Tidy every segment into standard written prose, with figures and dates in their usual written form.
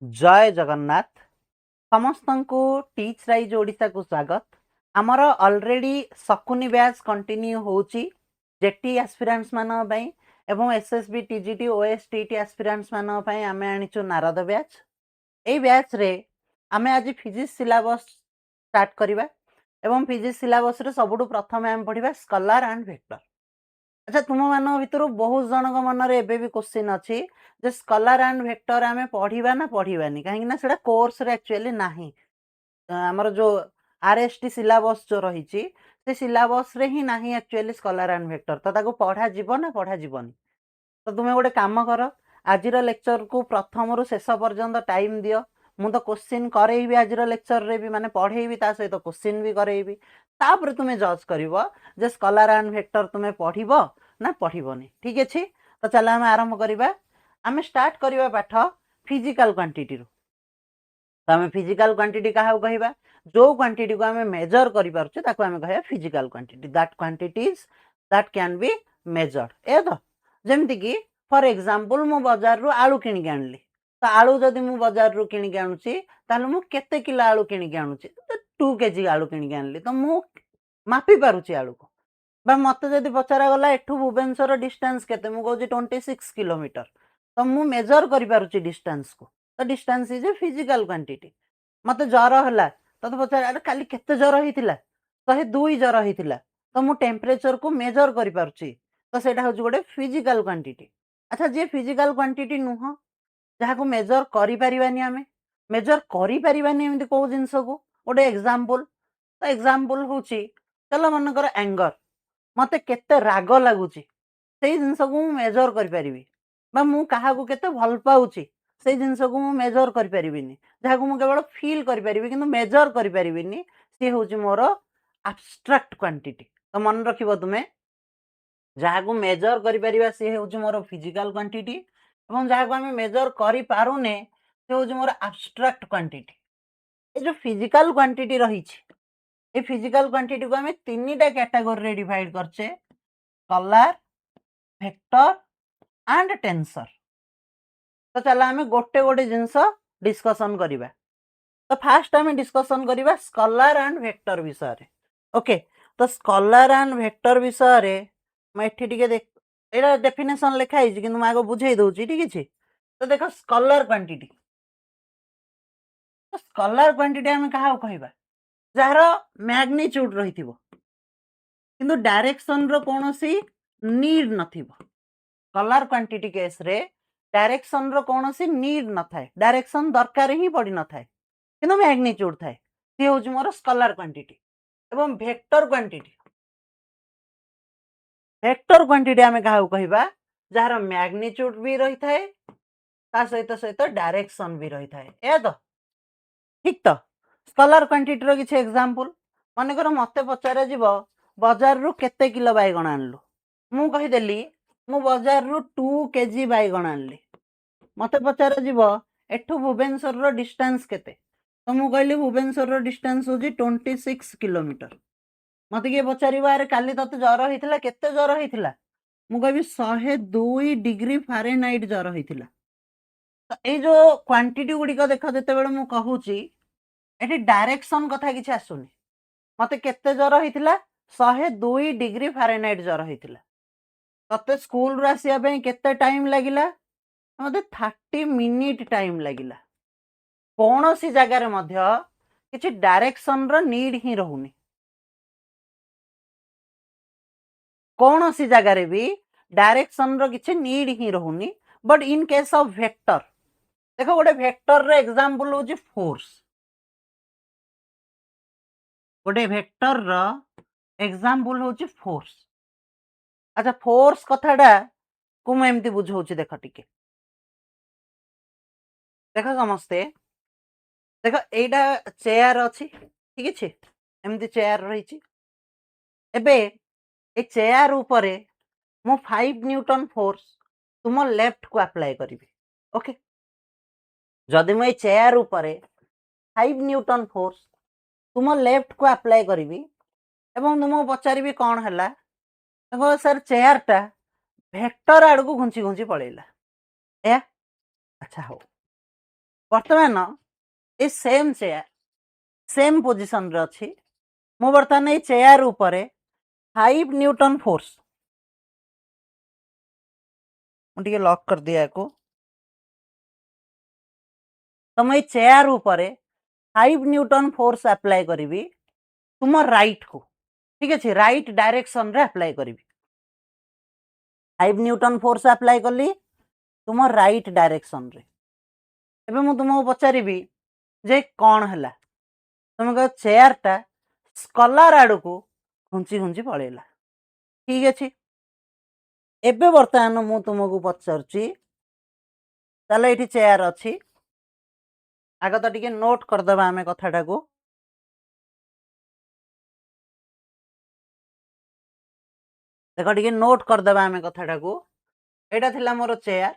जय जगन्नाथ समस्त को टीच राइज ओडिशा को स्वागत। आमर ऑलरेडी सकुनी बैच कंटिन्यू होची जेटी एस्पिरेंट्स मान पई एवं एसएसबी टीजीटी ओएसटीटी एस्पिरेंट्स मान पई आमे आनिचो नारद बैच। ए बैच रे आमे आज फिजिक्स सिलेबस स्टार्ट करिबा एवं फिजिक्स सिलेबस रे सबुठु प्रथम आमे पढिबा स्केलर एंड वेक्टर। अच्छा तुम मान भितर बहुत जनक मन एबे भी क्वेश्चन अच्छी जे स्केलर एंड वेक्टर आमे पढ़िबा ना पढ़िबानी काहे ना सेटा कोर्स रे एक्चुअली नाही। हमर जो आरएसटी सिलेबस जो रहिची से सिलेबस रे ही नाही एक्चुअली स्केलर एंड वेक्टर तो ताको पढ़ा जीवो ना पढ़ा जीवनी। तो तुमे गोटे काम कर आजिर लेक्चर को प्रथम रु शेष पर्यंत टाइम दियो। मु तो क्वेश्चन करेइबी आजिर लेक्चर रे भी माने पढ़ेइबी ता सहित क्वेश्चन भी करेइबी तापर तुमे जज करिवो जे स्केलर एंड वेक्टर तुमे पढ़िबो ना पढ़िबोनी। ठीक अछि तो चला हम आरंभ करिबा। आमे स्टार्ट करिबा पाठ फिजिकल क्वांटिटी रो। तो आमे फिजिकल क्वांटिटी काहा कहबा जो क्वांटिटी को आमे मेजर करि पारछु ताको आमे कहबा physical quantity that quantities that can be measured. ए तो जेमति कि फॉर एग्जांपल मु बाजार रु आलू किनि के आनली तो आलू जदि मु बाजार रु किनि के आनुची ताले मु केते किलो आलू किनि के आनुची तो 2 केजी आलू किनि के आनली तो मु मापी पारुची आलू को बा मते जदि पचारा गला एठू भुवनेश्वर डिस्टेंस केते मु कहूची 26 किलोमीटर तो मु मेजर करि पारुची डिस्टेंस को तो distance is a physical quantity. मते ज्वर हला तो पचारा अरे काली केते ज्वर हितिला 102 ज्वर हितिला तो मु टेम्परेचर को मेजर करि पारुची तो सेटा होची गोटे फिजिकल क्वांटिटी। अच्छा जे फिजिकल क्वांटिटी नुह जहा को मेजर करि परिबानी आमे मेजर करि परिबानी एमति को जिंस को गोटे एग्जांपल तो एग्जांपल होची चलो मन कर एंगर मते केते राग लागुची सेई जिंस को मु मेजर करि परिबी बा मु काहा को केते भल पाउची सेई जिंस को मु मेजर करि परिबिनी जहा को मु केवल फील करि परिबी किंतु मेजर करि परिबिनी से होची मोर एब्स्ट्रैक्ट क्वांटिटी। तो मन रखिबो तुमे जहा को मेजर करि परिबा से होची मोर फिजिकल क्वांटिटी एवं जहा को हमें मेजर करि पारुने से होची मोर एब्स्ट्रैक्ट क्वांटिटी। ए जो फिजिकल क्वांटिटी रहिची ए फिजिकल क्वांटिटी को हमें तीनटा कैटेगरी रे डिवाइड करछे स्केलर वेक्टर एंड टेंसर। तो चला हमें गोटे गोटे जिंस डिस्कशन करिबा। तो फास्ट हमें डिस्कशन करिबा स्केलर एंड वेक्टर विषय रे। ओके तो स्केलर एंड वेक्टर विषय रे मैं एठी टिके देख एटा डेफिनेशन लिखा हिची किंतु मैं आगो बुझेई दउची। ठीक अछि तो देखो स्केलर क्वांटिटी तो स्केलर क्वांटिटी हमें काहा कहबा जहार मैग्नीट्यूड रहिथिबो किंतु डायरेक्शन रो कोनोसी नीड नथिबो। स्केलर क्वांटिटी केस रे डायरेक्शन रो कोनोसी नीड न थाए डायरेक्शन दरकार ही पड़ी न थाए किंतु मैग्नीट्यूड थाए सी होची मोर स्केलर क्वांटिटी। एवं वेक्टर क्वांटिटी हमें काहा कहबा जहार मैग्नीट्यूड भी रही थाए ता सहित सहित डायरेक्शन भी रही थाए। ए तो ठीक तो स्केलर क्वांटिटी रो किछि एग्जांपल माने कर मते पचारे जीवो बाजार रु केते किलो बैगण आनलु मु कहि देली मु बाजार रु 2 केजी बैगण आनली मते पचारे जीवो एठू भुवनेश्वर रो डिस्टेंस केते तो मु कहली भुवनेश्वर रो डिस्टेंस होजी 26 किलोमीटर। मते के पचारिबा अरे काली तते ज्वर हितिला केते ज्वर हितिला मु कहबी 102 डिग्री फारेनहाइट ज्वर हितिला। तो ए जो क्वांटिटी गुडी को देखो जते बेले मु कहूची एठी डायरेक्शन कथा किछि आसुनी मते केते ज्वर हितिला 102 डिग्री फारेनहाइट ज्वर हितिला तते स्कूल रु आसीबा पई केते टाइम लागिला मते 30 मिनिट टाइम लागिला। कोनोसी जगह रे मध्य किछि डायरेक्शन रो नीड ही रहुनी कोनोसी जगह रे भी डायरेक्शन रो किछि नीड ही रहुनी but in case of vector देखो गोटे वेक्टर रो एग्जांपल होची फोर्स गोटे वेक्टर रो एग्जांपल होची फोर्स। अच्छा फोर्स कथाटा को मैं एमती बुझौची देख टिके देख समस्ते देख एटा चेयर अछि ठीक अछि एमती चेयर रहिची एबे ए चेयर ऊपर मु 5 न्यूटन फोर्स तुम लेफ्ट को अप्लाई करिवि। ओके जदि मु ए चेयर ऊपर 5 न्यूटन फोर्स तुम लेफ्ट को अप्लाई करिवि एवं तुमको पचारिबी कौन हला देखो सर चेयर टा वेक्टर आड़ को घुंची घुंची पळेला ए अच्छा हो वर्तमान ए सेम चेयर सेम पोजिशन रे अछि मु वर्तमान ए चेयर ऊपर 5 न्यूटन फोर्स मुझे लॉक कर दिया को तो मैं चेयर ऊपर 5 न्यूटन फोर्स अप्लाई करी तुम राइट को ठीक अच्छे राइट डायरेक्शन रे अप्लाई करी 5 न्यूटन फोर्स अप्लाई कली तुम राइट डायरेक्शन रे एबे मु तुमको पचारि जे कौन है तुम कह चेयर टा स्कलार आड़ को घुंची घुंची पड़ेगा ठीक अच्छे एबे बर्तमान मु तुमको पचारुची ताले एठी चेयर अच्छी आग तो टिके नोट करदबा आमे कथाटा को देख टिके नोट करदबा आमे कथाटा को एटा थिला मोर चेयर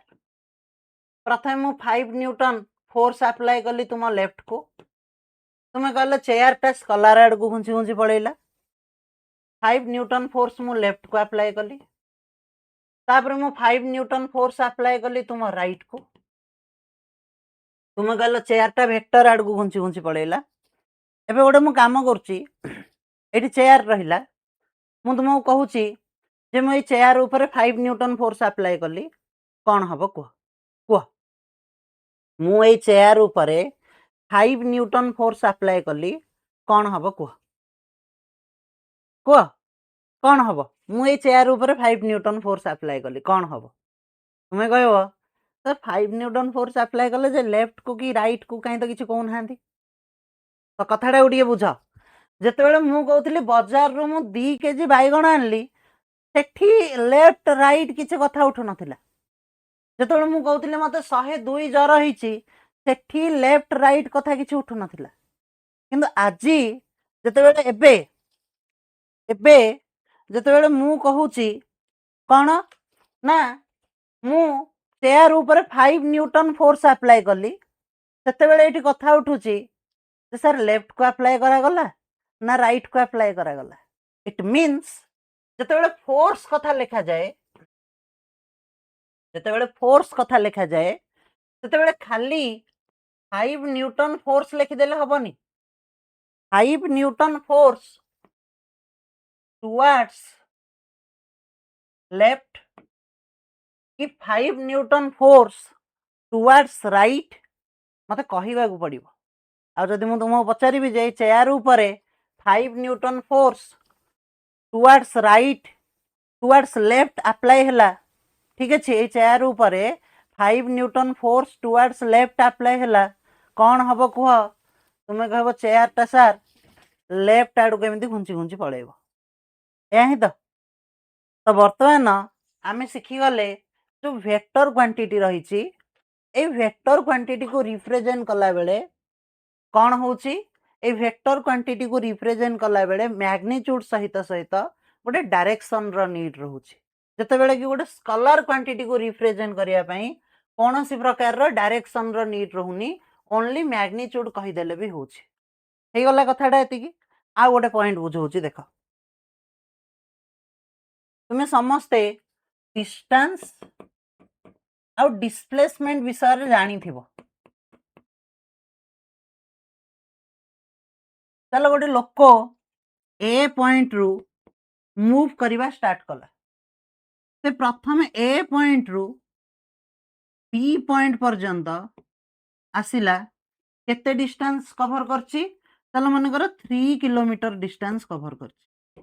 प्रथम मु 5 न्यूटन फोर्स अप्लाई कली तुम लेफ्ट को तुम्हें कहले चेयर टा स्कलार आड़ को घुंची घुंची पड़ेगा 5 न्यूटन फोर्स मु लेफ्ट को अप्लाई कली तापर मु 5 न्यूटन फोर्स अप्लाई कली तुम राइट को तुम्हें कहले चेयर टा वेक्टर आड़ को घुंची घुंची पड़ेगा एबे गोटे मु काम करूची एठी चेयर रहिला मु तुमको कहूची जे मु चेयर ऊपर 5 न्यूटन फोर्स अप्लाई कली कौन हबो कह कह मु चेयर ऊपर 5 न्यूटन फोर्स अप्लाई कली कौन हबो कह कह कौन हबो मु चेयर ऊपर 5 न्यूटन फोर्स अप्लाई कली कौन हबो तुम्हें कहबो सर 5 न्यूटन फोर्स अप्लाई कले जे लेफ्ट को कि राइट को कहीं तो किसी कहू ना तो कथाटा गोटे बुझ जिते मु कहली बजार रु मु 2 केजी बैगण आनली सेठी लेफ्ट राइट किसी कथा उठु नथिला जिते मु कहली मते 102 जर होईची सेठी लेफ्ट राइट कथा किसी उठु नथिला किंतु आजी जिते एबे एबे जिते मु कहूची कौन ना मु चेयर ऊपर 5 न्यूटन फोर्स अप्लाई कली सेते कथा उठुची सर लेफ्ट को अप्लाई करा गला ना राइट को अप्लाई करा गला इट मीन्स जिते फोर्स कथा लिखा जाए जिते फोर्स कथा लिखा जाए सेते खाली 5 न्यूटन फोर्स लिखिदेले हबनी 5 न्यूटन फोर्स टुवर्ड्स लेफ्ट कि 5 न्यूटन फोर्स टुवर्ड्स राइट मते कहिबा को पड़िबो आ जदि मु तुमको पचारिबी जे चेयर ऊपर 5 newton force towards right towards left apply हैला ठीक अच्छे ये चेयर ऊपर 5 newton force towards left apply हैला कौन हम कह तुम्हें कह चेयर टा सार लेफ्ट आड़ को घुंची घुंची पड़ेब या ही तो बर्तमान आम शिखीगले जो वेक्टर क्वांटिटी रही वेक्टर क्वांटिटी को रिप्रेजेंट कला बेले कौन होची ए वेक्टर क्वांटिटी को रिप्रेजेंट कला बेले मैग्नीट्यूड सहित सहित गोटे डायरेक्शन रो नीड रहउची जेतेबेले कि गोटे स्कलर क्वांटिटी को रिप्रेजेंट करिया पई कोनोसी प्रकार रो डायरेक्शन रो नीड रहउनी ओनली मैग्नीट्यूड कहि देले भी होची हे गला कथाडा एति कि आ गोटे पॉइंट बुझौची देखो तुमे समस्ते डिस्टेंस आ डिस्प्लेसमेंट विषय रे जानी थिबो चलो गोटे लोक ए पॉइंट रु मूव करवा स्टार्ट कला से प्रथम ए पॉइंट रु बी पॉइंट पर्यंत आसिला केते डिस्टेंस कवर करची चलो मन कर 3 किलोमीटर डिस्टेंस कवर करची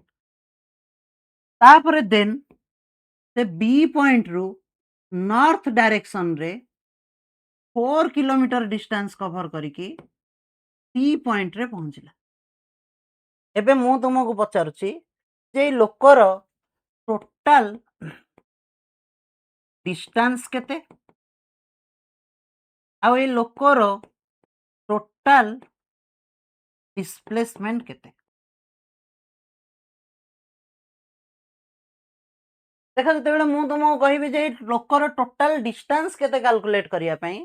तापर देन से बी पॉइंट रु नॉर्थ डायरेक्शन रे 4 किलोमीटर डिस्टेंस कवर करिकी सी पॉइंट रे पहुंचला एबे मु तुमको पचारुची जे लोकर टोटल डिस्टेंस केते आ ए लोकर टोटल डिस्प्लेसमेंट केते देख जो मु तुमको कहबी जे लोकर टोटल डिस्टेंस केते कैलकुलेट करिया पई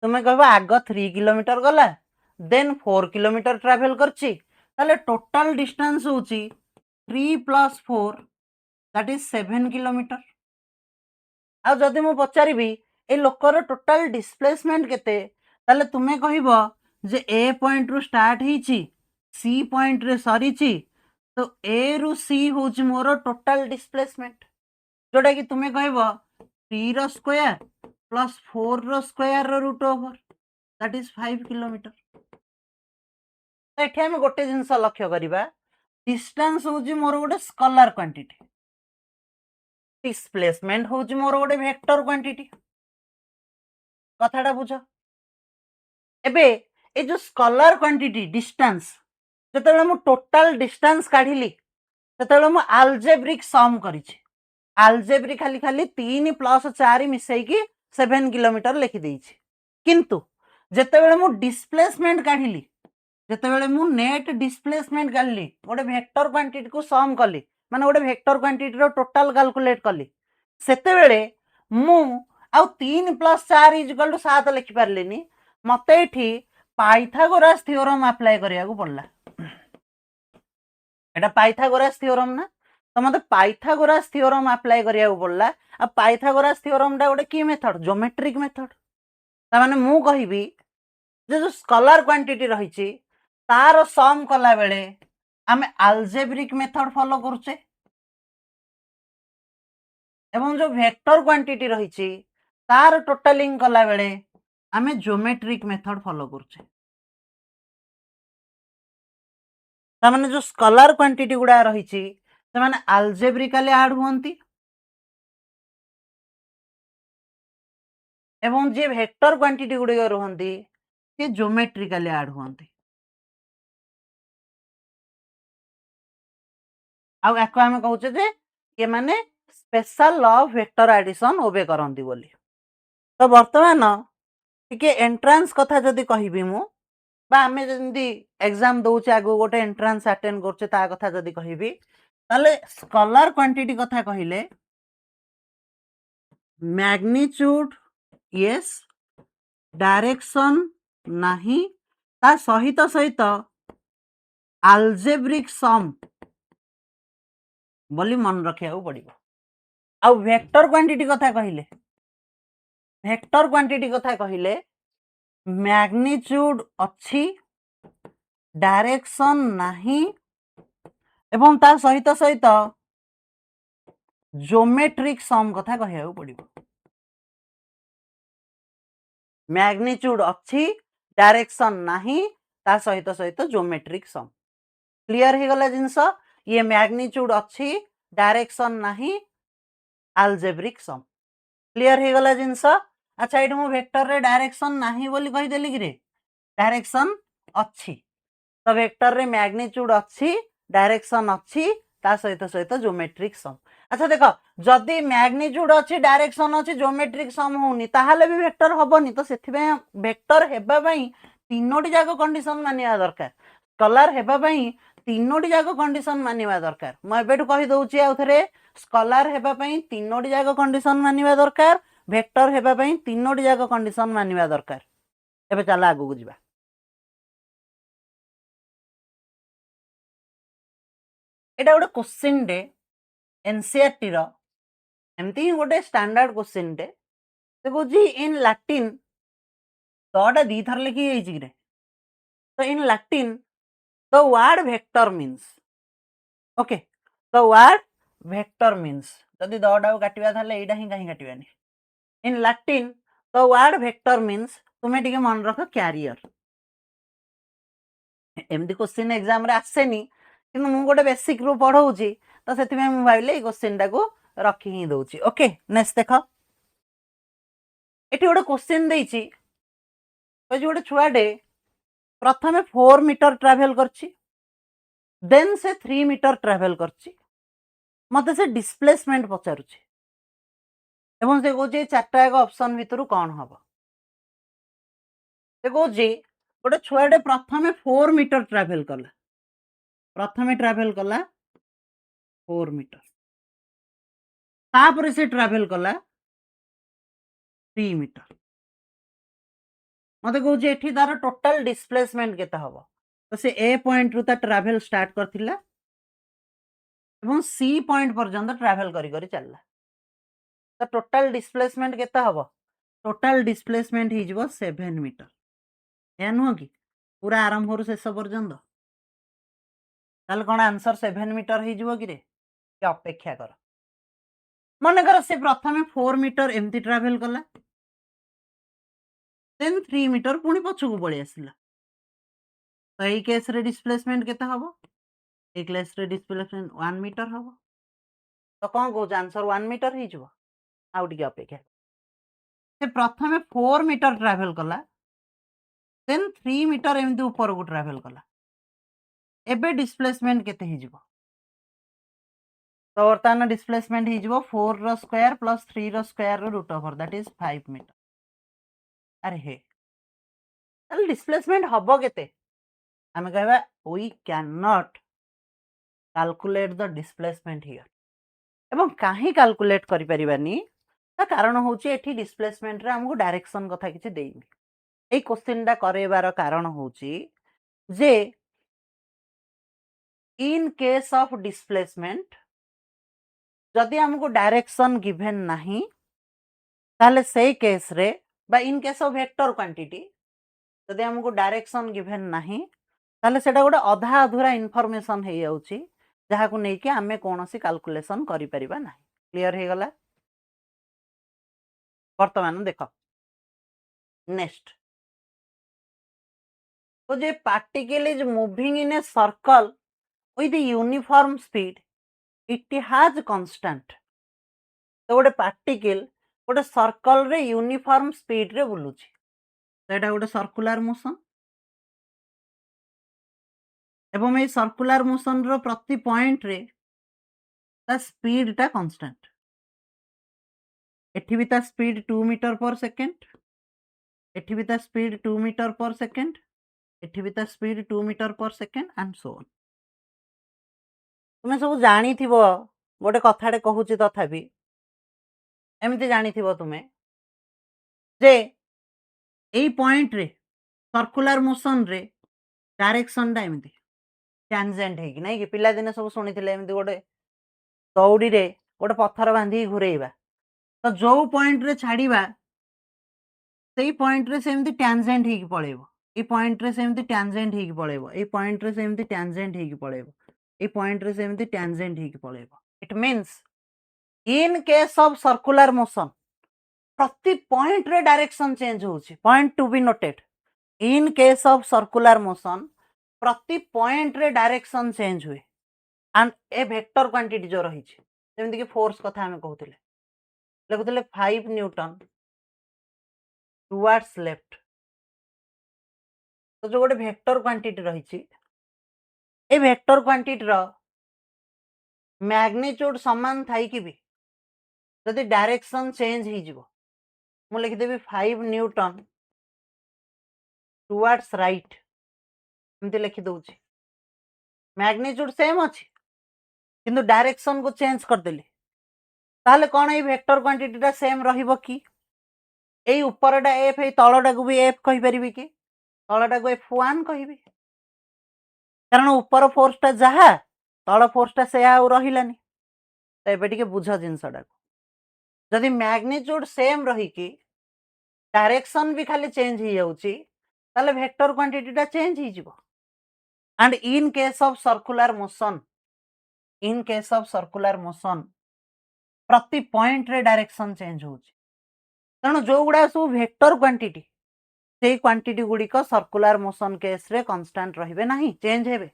तुमे कहबा आग 3 किलोमीटर गला देन 4 किलोमीटर ट्रैवल करची ताले टोटल डिस्टेंस होची 3 + 4 दैट इज 7 किलोमीटर आ जदि मु पचारिबी ए लोकर टोटल डिस्प्लेसमेंट केते ताले तुमे कहिबो जे ए पॉइंट रु स्टार्ट ହେଇଛି सी पॉइंट रे सरीची तो ए रु सी होची मोर टोटल डिस्प्लेसमेंट जोटा कि तुमे कहबो 3 रो स्क्वायर प्लस 4 रो स्क्वायर रो root over that is 5 kilometre. तो एठी हम गोटे जिंस लक्ष्य करिबा डिस्टेंस होची मोर गोटे स्केलर क्वांटिटी डिस्प्लेसमेंट होची मोर गोटे वेक्टर क्वांटिटी कथाटा बुझ एबे ए जो स्केलर क्वांटिटी डिस्टेंस जेतेबेले मु टोटल डिस्टेंस काढिली सेतेबेले मु अलजेब्रिक सम करिछि अलजेब्रिक खाली खाली 3 प्लस 4 मिसेकी 7 किलोमीटर लिखि देइछि किंतु जेतेबेले मु डिस्प्लेसमेंट काढिली जेतेबेले मु नेट डिस्प्लेसमेंट काढली गोटे वेक्टर क्वांटिटी को सम कली माने गोटे वेक्टर क्वांटिटी रो टोटल कैलकुलेट कली सेतेबेले मु आउ 3 प्लस 4 इज इक्वल टू 7 लिखि पारलिनी मते एठी पाइथागोरस थ्योरम अप्लाई करिया को पड़ला एटा पाइथागोरस थ्योरम ना तो मते पाइथागोरस थ्योरम अप्लाई करिया को पड़ला आ पाइथागोरस थ्योरम टा गोटे की मेथड ज्योमेट्रिक मेथड ता माने मु कहिबी जे जो स्केलर क्वांटिटी रहिछि तार सम कला बेले आमे अलजेब्रिक मेथड फॉलो करछे एवं जो वेक्टर क्वांटिटी रहिछि तार टोटलिंग कला बेले आमे ज्योमेट्रिक मेथड फॉलो करछे ता माने जो स्केलर क्वांटिटी गुडा रहिछि से माने अलजेब्रिकली ऐड हुअंती एवं जे वेक्टर क्वांटिटी गुडी रहंती से ज्योमेट्रिकली ऐड हुअंती आउ याको आमे कहउचे जे ये माने special law of vector addition obey करंती बोली तो वर्तमान टिके एंट्रांस कथा जदी कहिबी मु बा आमे जंदी एग्जाम दउचे आगो गोटे एंट्रांस अटेंड करचे ता कथा जदी कहिबी ताले स्केलर क्वांटिटी कथा कहिले मैग्नीट्यूड यस डायरेक्शन नाही ता सहित सहित अलजेब्रिक सम बोली मन रखिया पड़िबो आ वेक्टर क्वांटिटी कथा कहिले मैग्नीट्यूड अच्छी डायरेक्शन नाही एवं ता सहित सहित ज्योमेट्रिक सम कथा कहिया पड़िबो मैग्नीट्यूड अच्छी डायरेक्शन नाही ता सहित सहित ज्योमेट्रिक सम क्लियर ही गला जिंस ये मैग्नीट्यूड अच्छी डायरेक्शन नाही अलजेब्रिक सम क्लियर ही गला जिंस अच्छा एठी मु वेक्टर रे डायरेक्शन नाही बोली कहि देली कि रे डायरेक्शन अच्छी तो वेक्टर रे मैग्नीट्यूड अच्छी डायरेक्शन अच्छी ता सहित सहित ज्योमेट्रिक सम अच्छा देखो जदि मैग्नीट्यूड अच्छी डायरेक्शन अच्छी ज्योमेट्रिक सम होनी ताहाले भी वेक्टर हबनी तो सेथिबे वेक्टर हेबा पई तीनोटी जाको कंडीशन मानिया दरकार स्केलर हेबा पई तीनोटी जाको कंडीशन मानिवा दरकार म एबेटु कहि दउची आ थरे स्केलर हेबा पई तीनोटी जाको कंडीशन मानिवा दरकार वेक्टर हेबा पई तीनोटी जाको कंडीशन मानिवा दरकार एबे चला आगु बुझिबा एटा गोटे क्वेश्चन डे एनसीईआरटी रो एमती गोटे स्टैंडर्ड क्वेश्चन डे से कहूँ इन लैटिन तटा दी थर लिखी जाइए तो in Latin the word vector means okay the word vector means जदि दटा को काटिबा थाले एटा ही कहीं काटिबानी in Latin the word vector means तुम्हें टिके मन रख कैरियर एमती क्वेश्चन एग्जाम रे आसेनी किंतु मु गोटे बेसिक रु पढ़ाऊची तो से भाविले क्वेश्चन टाक रखी ही दौची ओके नेक्स्ट देख एटी गोटे क्वेश्चन देइची गोटे छुआटे प्रथमे 4 मीटर ट्रैवल करची देन से 3 मीटर ट्रैवल करची मते से डिस्प्लेसमेंट पचारुची एवं से कहूँ चार्टा एक ऑप्शन भितर कौन हम से कहूँ गोटे छुआटे प्रथमे 4 मीटर ट्रैवल कला प्रथमे ट्रैवल कला 4 मीटर तापर से ट्रैवल कला 3 मीटर मते कहूँ एठी तार टोटल डिस्प्लेसमेंट केता हबो तो से ए पॉइंट रु ता ट्रैवल स्टार्ट करथिला एवं सी पॉइंट पर्यंत ट्रैवल करी करी चलला तो टोटल डिस्प्लेसमेंट केता हबो टोटल डिस्प्लेसमेंट ही जबो 7 मीटर या नुह कि पूरा आरंभ शेष पर्यंत ताले कौन आंसर 7 मीटर हो कि अपेक्षा कर मनकर से प्रथम 4 मीटर एमती ट्रावेल कला देन 3 मीटर पुणी पछकू पळी आसिला तो एई केस रे डिस्प्लेसमेंट केते हबो ए केस रे डिस्प्लेसमेंट 1 मीटर हबो तो कौन कहूँ आंसर 1 मीटर हो आउ टिके अपेक्षा से प्रथम 4 मीटर ट्रावेल कला देन 3 मीटर एमती ऊपर को ट्रावेल कला एबे डिस्प्लेसमेंट केते हिजिबो तो बर्तमान डिस्प्लेसमेंट हिजिबो 4 रो स्क्वायर प्लस 3 रो स्क्वायर रो root over that is 5 metre अरे हे ताले डिस्प्लेसमेंट हबो केते आमे कहबा we can not calculate the displacement here एवं काहे कैलकुलेट करि परिबानी ता कारण होची एठी डिस्प्लेसमेंट रे हमकु डायरेक्शन कथा किछि देइनी ए क्वेश्चन टा करेबार कारण होची जे इन केस ऑफ डिस्प्लेसमेंट जदि हमको डायरेक्शन गिवन नहीं ताले से केस रे बा इन केस ऑफ वेक्टर क्वांटिटी जदि हमको डायरेक्शन गिवन नहीं ताले सेटा गोटे अधा अधूरा इनफॉरमेशन हे जाउची जहा को नै कि हमें कोनोसी कैलकुलेशन करि परिबा नहीं क्लियर हे गला वर्तमान देखो नेक्स्ट तो जे particle is moving in a circle with uniform speed it has constant तो गोटे पार्टिकल गोटे सर्कल रे यूनिफॉर्म स्पीड रे बुलुची तो एटा गोटे सर्कुलर मोशन एवं ए सर्कुलर मोशन रो प्रति पॉइंट रे ता स्पीड टा कांस्टेंट एठी भी ता स्पीड 2 मीटर पर सेकंड एठी भी ता स्पीड 2 मीटर पर सेकंड एठी भी ता स्पीड 2 मीटर पर सेकंड एंड सो ऑन तुमे सब जानी थिबो गोटे कथाटे कहूची तथापि एमती जानी थिबो तुमे जे एई पॉइंट रे सर्कुलर मोशन रे डायरेक्शन टा एमती टैंजेंट है कि नहीं कि पिला दिने सब सुनी थिले एमती गोटे दौड़ी रे गोटे पत्थर बांधी घुरेइबा तो जो पॉइंट रे छाड़ीबा सेई पॉइंट रे सेमती टैंजेंट है कि पळेबो ए पॉइंट रे सेमती टैंजेंट है कि पळेबो ए पॉइंट रे सेमती टैंजेंट है कि पळेबो ए पॉइंट रे सेमती टैंजेंट है कि पळेबो it means in case of circular motion प्रति पॉइंट रे डायरेक्शन चेंज होची point to be noted in case of circular motion प्रति पॉइंट रे डायरेक्शन चेंज हुए एंड ए वेक्टर क्वांटिटी जो रही जेमती कि फोर्स कथा हमें कहते लिखुले 5 न्यूटन टुवर्ड्स लेफ्ट तो जो गोटे वेक्टर क्वांटिटी रही ए वेक्टर क्वांटिटी रो मैग्नीट्यूड समान थाई कि भी जदि डायरेक्शन चेंज हो जिवो मु लिखिदेवी 5 न्यूटन टुवर्ड्स राइट एमती लिखि दउची मैग्नीट्यूड सेम अछि किंतु डायरेक्शन को चेंज कर देली ताले कोन ए वेक्टर क्वांटिटी टा सेम रहिबो कि एई ऊपरटा एफ एई तळटा को भी एफ कहि परिबी कि तळटा को f1 कहिबी कारण ऊपर फोर्स टा जहा तळ फोर्स टा से आ रहिलानी तो एबे टिके बुझ जिंसडा जदि मैग्नीट्यूड सेम रही कि डायरेक्शन भी खाली चेंज हो जाउची ताले वेक्टर क्वांटिटी टा चेंज हो जिवो and in case of circular motion प्रति पॉइंट रे डायरेक्शन चेंज होची तेणु जो गुड़ा सब वेक्टर क्वांटिटी से क्वांटिटी गुड़िक सर्कुलर मोशन केस रे कांस्टेंट रहिबे नाही चेंज हेबे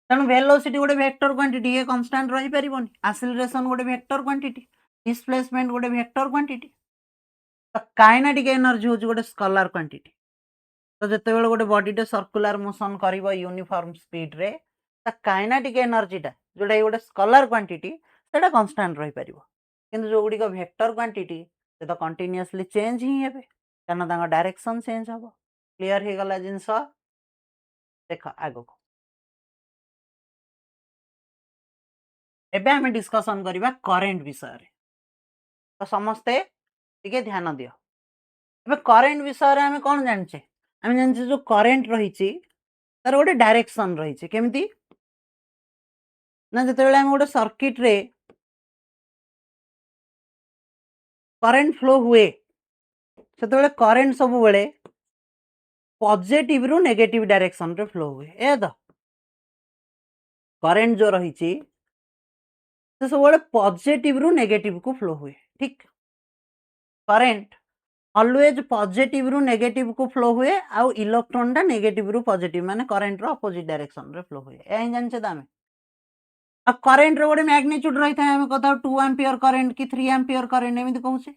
तेणु वेलोसिटी गोटे वेक्टर क्वांटिटी ये कांस्टेंट रही परिबोनी एक्सीलरेशन गोटे वेक्टर क्वांटिटी डिस्प्लेसमेंट गोटे वेक्टर क्वांटिटी तो काइनेटिक एनर्जी होची गोटे स्केलर क्वांटिटी तो जते बेले गोटे बॉडीटे सर्कुलर मोशन करिवो यूनिफॉर्म स्पीड रे ता काइनेटिक एनर्जी टा जोटा गोटे स्केलर क्वांटिटी सेटा कांस्टेंट रही परिबो किंतु जो गुडी को वेक्टर क्वांटिटी से तो कंटीन्यूअसली चेंज ही हेबे कारण तांगा डायरेक्शन चेंज हबो क्लियर हे गला जिंस देखो आगो को एबे हमें डिस्कशन करिबा करंट विषय रे तो समस्ते टिके ध्यान दियो एबे करंट विषय रे हमें कोन जानचे हमें जानचे जो करंट रहिची तार गोटे डायरेक्शन रहिची केमती ना जते बेले हम गोटे सर्किट रे करंट फ्लो हुए सेते बेले करंट सब बेले पॉजिटिव रु नेगेटिव डायरेक्शन रे फ्लो हुए ए तो करंट जो रही से सब पॉजिटिव रु नेगेटिव को फ्लो हुए ठीक करंट ऑलवेज पॉजिटिव रु नेगेटिव को फ्लो हुए आउ इलेक्ट्रॉन टा नेगेटिव रु पॉजिटिव माने करंट रो अपोजिट डायरेक्शन रे फ्लो हुए ए जानछे त हमें अब करंट रो गोटे मैग्नीट्यूड रही था हमें कथा 2 एम्पियर करंट कि 3 एम्पियर करंट एमिति कहूचे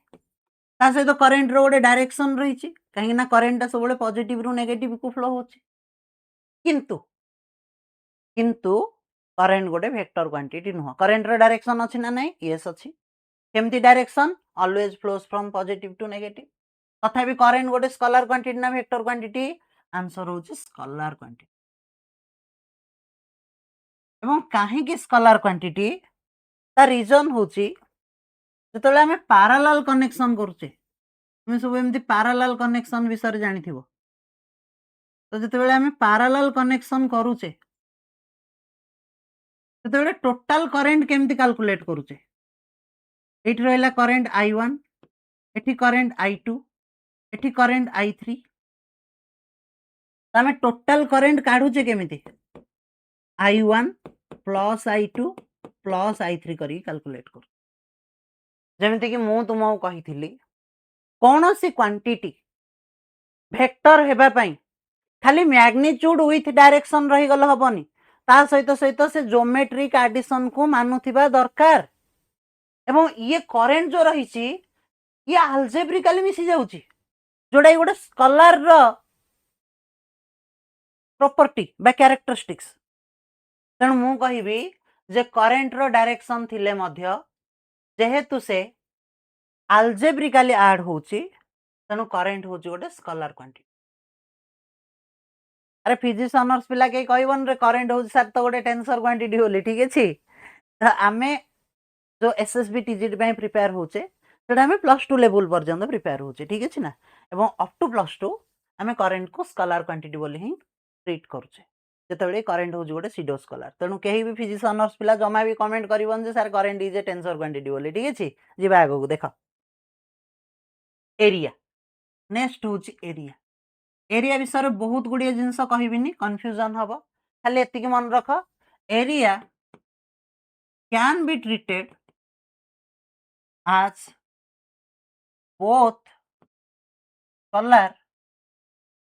ता सहित करंट रो गोटे डायरेक्शन रही कहीं ना करंट टा सब पॉजिटिव रु नेगेटिव को फ्लो होची किंतु किंतु करंट गोटे वेक्टर क्वांटिटी नुह करंट रो डायरेक्शन अछि ना नहीं यस अछि केमती direction always flows from positive to negative तथापि करंट गोटे स्केलर क्वांटिटी ना वेक्टर क्वांटिटी आंसर होची स्केलर क्वांटिटी एवं काहे कि स्केलर क्वांटिटी ता रीजन होची जेतले हमें पैरेलल कनेक्शन करूचे तुम सब एमती पैरेलल कनेक्शन विषय जानिथिबो तो जेतेबेले हमें पैरेलल कनेक्शन करूचे ସେତେବେଳେ ଟୋଟାଲ କରେଣ୍ଟ କେମିତି କାଲକୁଲେଟ୍ କରୁଛେ ଏଇଠି ରହିଲା କରେଣ୍ଟ I1 ଏଠି କରେଣ୍ଟ I2 ଏଠି କରେଣ୍ଟ I3 ଆମେ ଟୋଟାଲ କରେଣ୍ଟ କାଢୁଛେ କେମିତି I1 plus I2 plus I3 କରିକି କାଲକୁଲେଟ୍ କରୁ ଯେମିତିକି ମୁଁ ତୁମକୁ କହିଥିଲି କୌଣସି କ୍ୱାଣ୍ଟିଟି ଭେକ୍ଟର ହେବା ପାଇଁ ଖାଲି ମ୍ୟାଗ୍ନିଚ୍ୟୁଡ ୱିଥ୍ ଡାଇରେକ୍ସନ ରହିଗଲେ ହବନି ତା ସହିତ ସହିତ ସେ ज्योमेट्रिक एडिशन को मानुथिबा दरकार एवं ये करेंट जो रही ये आल्जेब्रिकली मिसी जाउची जोड़ा गोटे स्कलार रो प्रॉपर्टी बा कैरेक्टरिस्टिक्स तेणु मु कहिबी जे करेंट रो डायरेक्शन थिले मध्य जेहेतु से आल्जेब्रिकली ऐड होची तेणु करेंट होची गोटे स्कलार क्वांटिटी अरे फिजिक्स ऑनर्स पिला के कहबन रे करेंट होची सर तो गोटे टेंसर क्वांटिटी होली ठीक अछि त आमे जो एसएसबी टीजीटी ପାଇଁ प्रिपेयर होचे सेटा हमें +2 लेवल पर्यंत प्रिपेयर होचे ठीक अछि ना एवं अप टू +2 हमें करंट को स्केलर क्वांटिटी बोली ही ट्रीट करूचे जेतेबेले करंट हो गोटे सीडो स्केलर तेणु केही भी फिजिक्स ऑनर्स पिला जमा भी कमेंट करबन जे sir current is a tensor quantity बोली ठीक अछि जिबा आगो को देखो एरिया नेक्स्ट होची एरिया एरिया विषय बहुत गुड़िए जिनस कहबिनी कंफ्यूजन हबो खाली एतिकी मन रख area can be treated as both scalar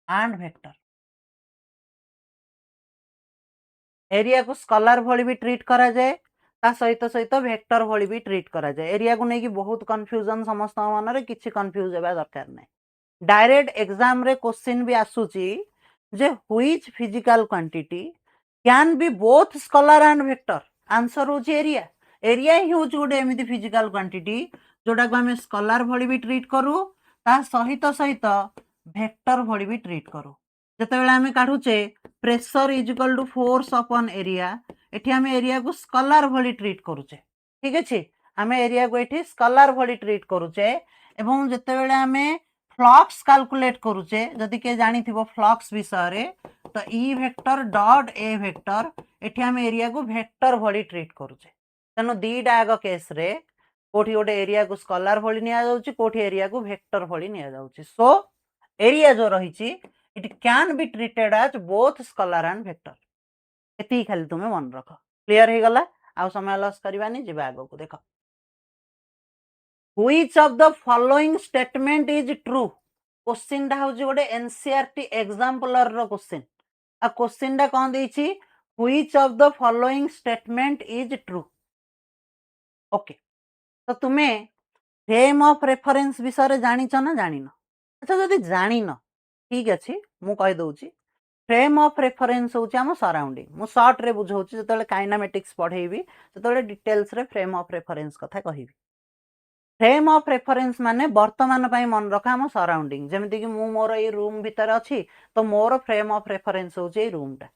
and vector area को स्केलर भली भी ट्रीट करा जाए ता सहित सहित वेक्टर भली भी ट्रीट करा जाए एरिया को नहीं बहुत कंफ्यूजन समस्त मन रे किछि कंफ्यूज हेबा दरकार नै डायरेक्ट एग्जाम रे क्वेश्चन भी आसुची जे which physical quantity can be both scalar and vector answer होची एरिया एरिया ही होची गोटे एमिति फिजिकल क्वांटिटी जोटा को हमें स्केलर भली भी ट्रीट करू ता सहित सहित वेक्टर भली भी ट्रीट करू जेतेबेले हमें काढुचे pressure is equal to force upon area एठी हमें एरिया को स्केलर भली ट्रीट करूचे ठीक अछि हमें एरिया को एठी स्केलर भली ट्रीट करूचे एवं जेतेबेले हमें फ्लक्स कैलकुलेट करूचे जदि के जानिथिबो फ्लक्स विषय रे तो E vector dot A vector एठी हम एरिया को वेक्टर भली ट्रीट करूचे तनो दीटा आग केस रे कोठी गोटे एरिया को स्केलर भली निया जाउची कोठी एरिया को वेक्टर भली निया जाउची सो एरिया जो रहिची it can be treated as both scalar and vector एती खाली तुमे मन रख क्लियर हे गला आ समय लॉस करबानी जिबा आगो को देखो which of the following statement is true question टा होची गोटे एनसीईआरटी एग्जांपलर रो क्वेश्चन आ क्वेश्चन टा कोन देइची which of the following statement is true okay तो तुमे फ्रेम ऑफ रेफरेंस विषय जानी ना जानी न अच्छा जदि जानी न ठीक अछि मु कहि दउची फ्रेम ऑफ रेफरेंस होची हम सराउंडिंग मु शॉर्ट रे बुझौची जतले काइनेमेटिक्स पढेबी जतले डिटेल्स रे फ्रेम ऑफ रेफरेंस कथा कहिबी फ्रेम ऑफ रेफरेंस माने वर्तमान पई मन रखा हम सराउंडिंग जेमिति कि मु मोर ए रूम भीतर अछि तो मोर फ्रेम ऑफ रेफरेंस होची ए रूम टा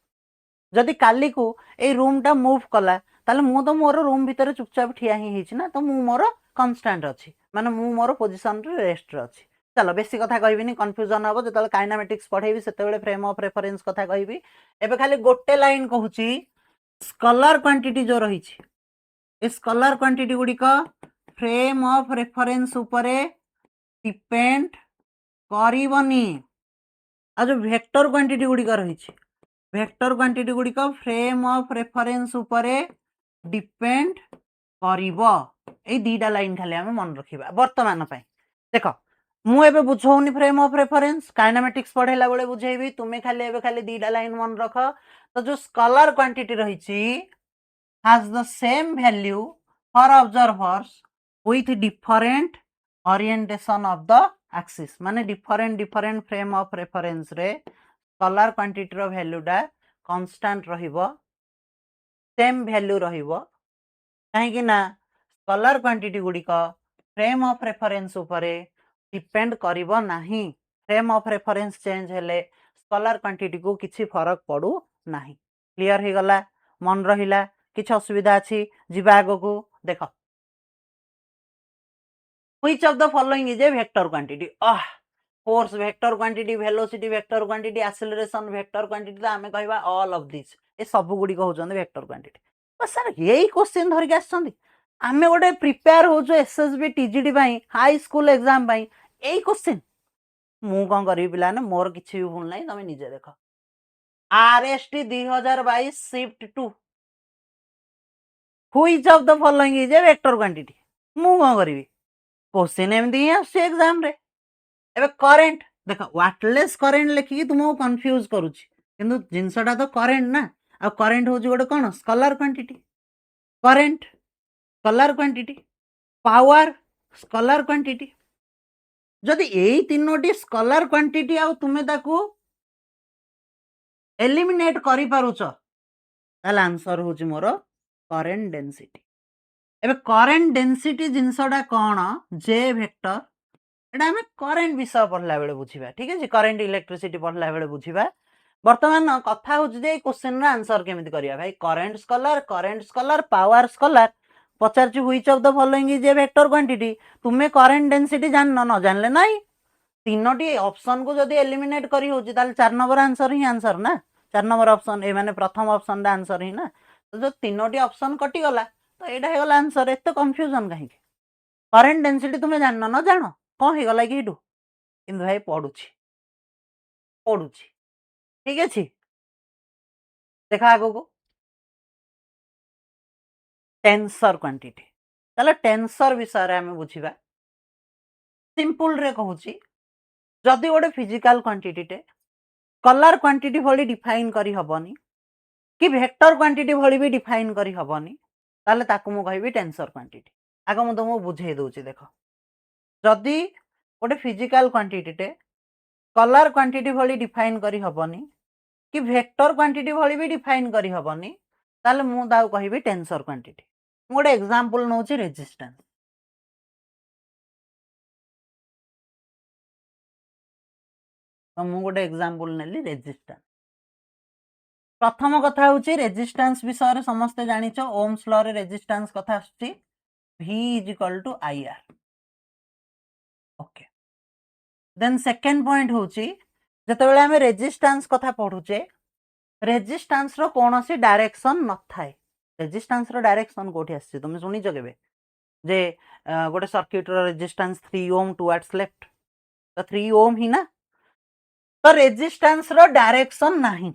जदि काली को ए रूम टा मूव कला ताले मु तो मोर रूम भीतर चुपचाप ठिया ही हिची ना तो मु मोर कांस्टेंट अछि माने मु मोर पोजीशन रे रेस्ट रे अछि चलो बेसी कथा कहबिनी कंफ्यूजन हबो जतले काइनेमेटिक्स पढेबी सेतेबेले फ्रेम ऑफ रेफरेंस कथा कहबी एबे खाली गोटे लाइन कहूची स्केलर क्वांटिटी जो रहिची ए स्केलर क्वांटिटी गुडी का फ्रेम ऑफ रेफरेंस उपरे डिपेंड करिवनी आ जो वेक्टर क्वांटिटी गुडी रही वेक्टर क्वांटिटी गुडी फ्रेम ऑफ रेफरेंस उपरे डिपेंड करिवो ए दीटा लाइन खाली आमे मन रखिबा वर्तमान पई देख मु एबे बुझौनी फ्रेम ऑफ रेफरेंस काइनेमेटिक्स पढेला बेले बुझेबी तुमे खाली दीटा लाइन मन रख तो जो स्केलर क्वांटिटी रही has the same value for observers with different orientation of the axis माने different frame of reference रे स्केलर क्वांटिटी रो वैल्यू डा कांस्टेंट रहिबो सेम वैल्यू रहिबो काहेकि ना स्केलर क्वांटिटी गुडी फ्रेम ऑफ रेफरेंस उपरे डिपेंड करिवो नाही फ्रेम ऑफ रेफरेंस चेंज हेले स्केलर क्वांटिटी को किछि फरक पडू नाही क्लियर हे गला मन रहिला किछ असुविधा अछि जिबा आगो को देखो which of the following is a vector quantity force vector quantity velocity vector quantity acceleration vector quantity आमे कहबा ऑल ऑफ दिस ए सब गुडी को होचन वेक्टर क्वांटिटी बस सर यही क्वेश्चन धरि के आछन आमे गोटे प्रिपेयर होचो एसएसबी टीजीडी बाई हाई स्कूल एग्जाम बाई एही क्वेश्चन मु कोन करी पिला ने मोर किछि भी भूल नै तमे निजे देखो RST 2022 shift 2 which of the following is a vector quantity मु कोन करिवि क्वेश्चन एमदी ही आछे एग्जाम रे एबे करंट देखो वाटलेस करंट लेखि तुमको कंफ्यूज करूची किंतु जिंसटा तो करंट ना आ करंट होची गोटे कोन scalar quantity current scalar quantity power scalar quantity जदि एई तीनोटी स्केलर क्वांटिटी आ तुमे ताकू एलिमिनेट करि पारुछ ताले आंसर होची मोर करंट डेंसिटी एबे करंट डेंसिटी जिंसटा कोन जे वेक्टर एटा हमें करंट विषय पढ़ला बेले बुझिबा ठीक है करंट इलेक्ट्रिसिटी पढ़ला बेले बुझिबा वर्तमान कथा हो जे क्वेश्चन रा आंसर केमिति करिया भाई करंट स्केलर पावर स्केलर पचारची which of the following is a vector quantity तुमे करंट डेंसिटी जान न जानले नाही तीनोटी ऑप्शन को जदी एलिमिनेट करी होची ताले 4 नंबर आंसर ही आंसर ना 4 नंबर ऑप्शन ए माने प्रथम ऑप्शन दा आंसर ही ना तो जो तीनोटी ऑप्शन कटि गला तो एटा हे गला आंसर एते कंफ्यूजन काहे करंट डेंसिटी तुमे जान न जानो कोन हे गला कि हेटू किंतु भाई पढुची ठीक अछि देखा आगो को टेंसर क्वांटिटी चलो टेंसर विषय रे हमें बुझिबा सिंपल रे कहूची जदि गोटे फिजिकल क्वांटिटी टे कलर क्वांटिटी भली डिफाइन करी हबनी कि वेक्टर क्वांटिटी भली भी डिफाइन करी हबनी ताले ताकू मु कहबी टेंसर क्वांटिटी आगो मु तुमको बुझेई दोची देखो जदि गोटे फिजिकल क्वांटिटी टे कलर क्वांटिटी भली डिफाइन करी हबनी कि वेक्टर क्वांटिटी भली भी डिफाइन करी हबनी ताले मु दाउ कहबी टेंसर क्वांटिटी मु गोटे एग्जांपल नोची रेजिस्टेंस तो मु गोटे एग्जांपल नेली रेजिस्टेंस प्रथम कथा होची रेजिस्टेंस विषय रे समस्त जानिचो ओम्स लॉ रे रेजिस्टेंस कथा आछी V = IR okay then second point होची जते बेले हमें रेजिस्टेंस कथा पढुचे रेजिस्टेंस रो कोनोसी डायरेक्शन न थाए रेजिस्टेंस रो डायरेक्शन कोठी आछी तुम सुनिचो केबे जे गोटे सर्किट रो रेजिस्टेंस 3 ओम टुवर्ड्स लेफ्ट तो 3 ओम ही ना तो रेजिस्टेंस रो डायरेक्शन नाही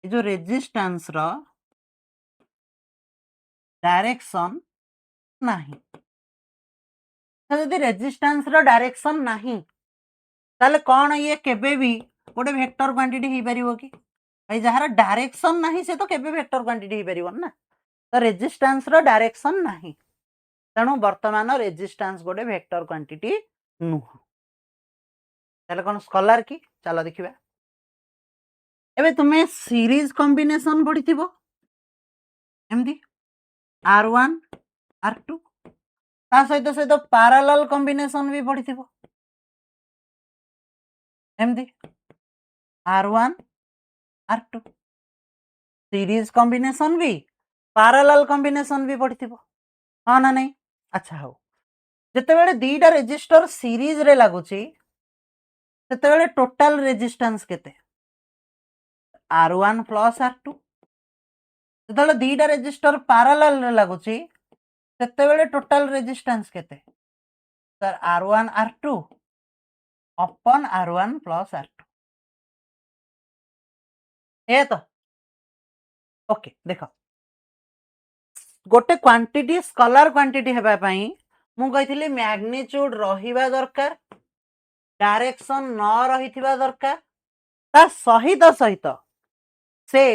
जो रेजिस्टेंस रो डायरेक्शन नाही जदि रेजिस्टेंस रो डायरेक्शन नाही ताले कोन ये केबे भी गोटे वेक्टर क्वांटिटी ही परिबो कि भाई जहार डायरेक्शन नाही से तो केबे वेक्टर क्वांटिटी ही परिबो ना तो रेजिस्टेंस रो डायरेक्शन नाही तणु वर्तमान रेजिस्टेंस गोटे वेक्टर क्वांटिटी नु ताले कोन स्केलर की चलो देखिबा एबे तुमे सीरीज कॉम्बिनेशन पढिथिबो एमदी R1 R2 ता सहित पैरेलल कॉम्बिनेशन भी पढिथिबो एमदी R1 R2 सीरीज कॉम्बिनेशन भी पैरेलल कॉम्बिनेशन भी पढिथिबो हां ना नहीं अच्छा हो जते बेले दीटा रेजिस्टर सीरीज रे लागुची तते बेले टोटल रेजिस्टेंस केते R1 + R2 जते दीटा रेजिस्टर पैरेलल रे लागुची तते बेले टोटल रेजिस्टेंस केते सर R1 R2 अपन R1 प्लस R2 ए तो ओके देख गोटे क्वांटिटी स्कलार क्वांटिटी हेबा पई मु कहिथिली मैग्नीट्यूड रहिबा दरकार डायरेक्शन न रहिथिबा दरकार ता सहित सहित से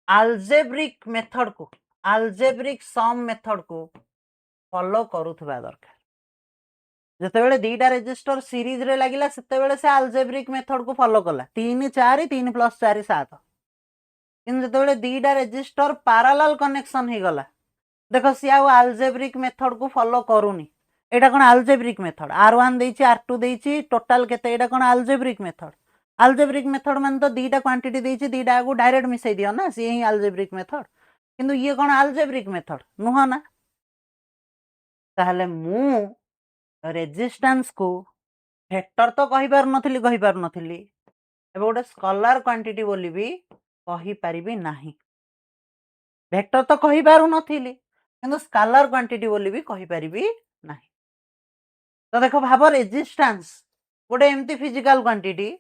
आल्जेब्रिक मेथड को आल्जेब्रिक सम मेथड को फॉलो करूथबा दरकार ଯେତେବେଳେ ଦିଟା ରେଜିଷ୍ଟର ସିରିଜ ରେ ଲାଗିଲା ସେତେବେଳେ ସେ ଆଲଜେବ୍ରିକ ମେଥଡ କୁ ଫଲୋ କଲା 3 4 3 + 4 7 କିନ୍ତୁ ଯେତେବେଳେ ଦିଟା ରେଜିଷ୍ଟର ପାରାଲାଲ କନେକ୍ସନ ହେଇଗଲା ଦେଖ ସି ଆଉ ଆଲଜେବ୍ରିକ ମେଥଡ କୁ ଫଲୋ କରୁନି ଏଇଟା କଣ ଆଲଜେବ୍ରିକ ମେଥଡ R1 ଦେଇଛି R2 ଦେଇଛି ଟୋଟାଲ କେତେ ଏଇଟା କଣ ଆଲଜେବ୍ରିକ ମେଥଡ ଆଲଜେବ୍ରିକ ମେଥଡ ମାନେ ତ ଦିଟା କ୍ୱାଣ୍ଟିଟି ଦେଇଛି ଦିଟାକୁ ଡାଇରେକ୍ଟ ମିଶେଇ ଦିଅ ନା ସିଏ ହିଁ ଆଲଜେବ୍ରିକ ମେଥଡ କିନ୍ତୁ ଇଏ କଣ ଆଲଜେବ୍ରିକ ମେଥଡ ନୁହଁ ନା ତାହେଲେ ମୁଁ रेजिस्टेंस को वेक्टर तो कहि पार नथिली एबे गोटे स्कलार क्वांटिटी बोली भी कहि परिबी नाही वेक्टर तो कहि पारु नथिली किंतु स्केलर क्वांटिटी बोली भी कहि परिबी नाही तो देखो भाबो रेजिस्टेंस गोटे एमती फिजिकल क्वांटिटी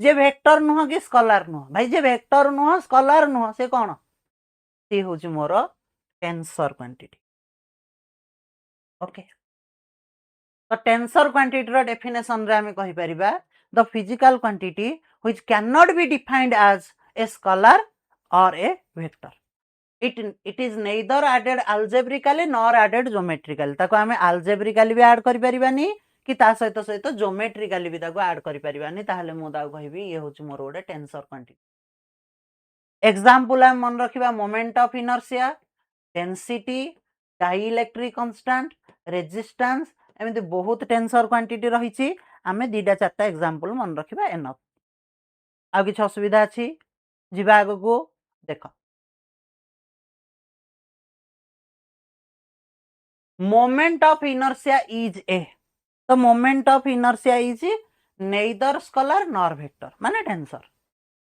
जे वेक्टर नुह कि स्केलर नुह भाई जे वेक्टर नुह स्केलर नुह से कोन सी होची मोर टेंसर क्वांटिटी ओके तो टेंसर क्वांटिटी रो डेफिनेशन रे हमें कहि परिबा the physical quantity which can not be defined as a scalar or a vector it is neither added algebraically nor added geometrically ताको हमें algebraically भी ऐड करि परिबानी कि ता सहित सहित geometrically भी ताको ऐड करि परिबानी ताहले मु ताको कहिबी ये होची मोर गोटे टेंसर क्वांटिटी एग्जांपल हम मन रखिबा moment of inertia density dielectric constant resistance एमती बहुत टेंसर क्वांटिटी रही आमे दीटा चारटा एग्जांपल मन रखिबा एनफ आ किछ असुविधा अछि जिबा आगो को देख moment of inertia is a तो moment of inertia is neither scalar nor vector माने टेंसर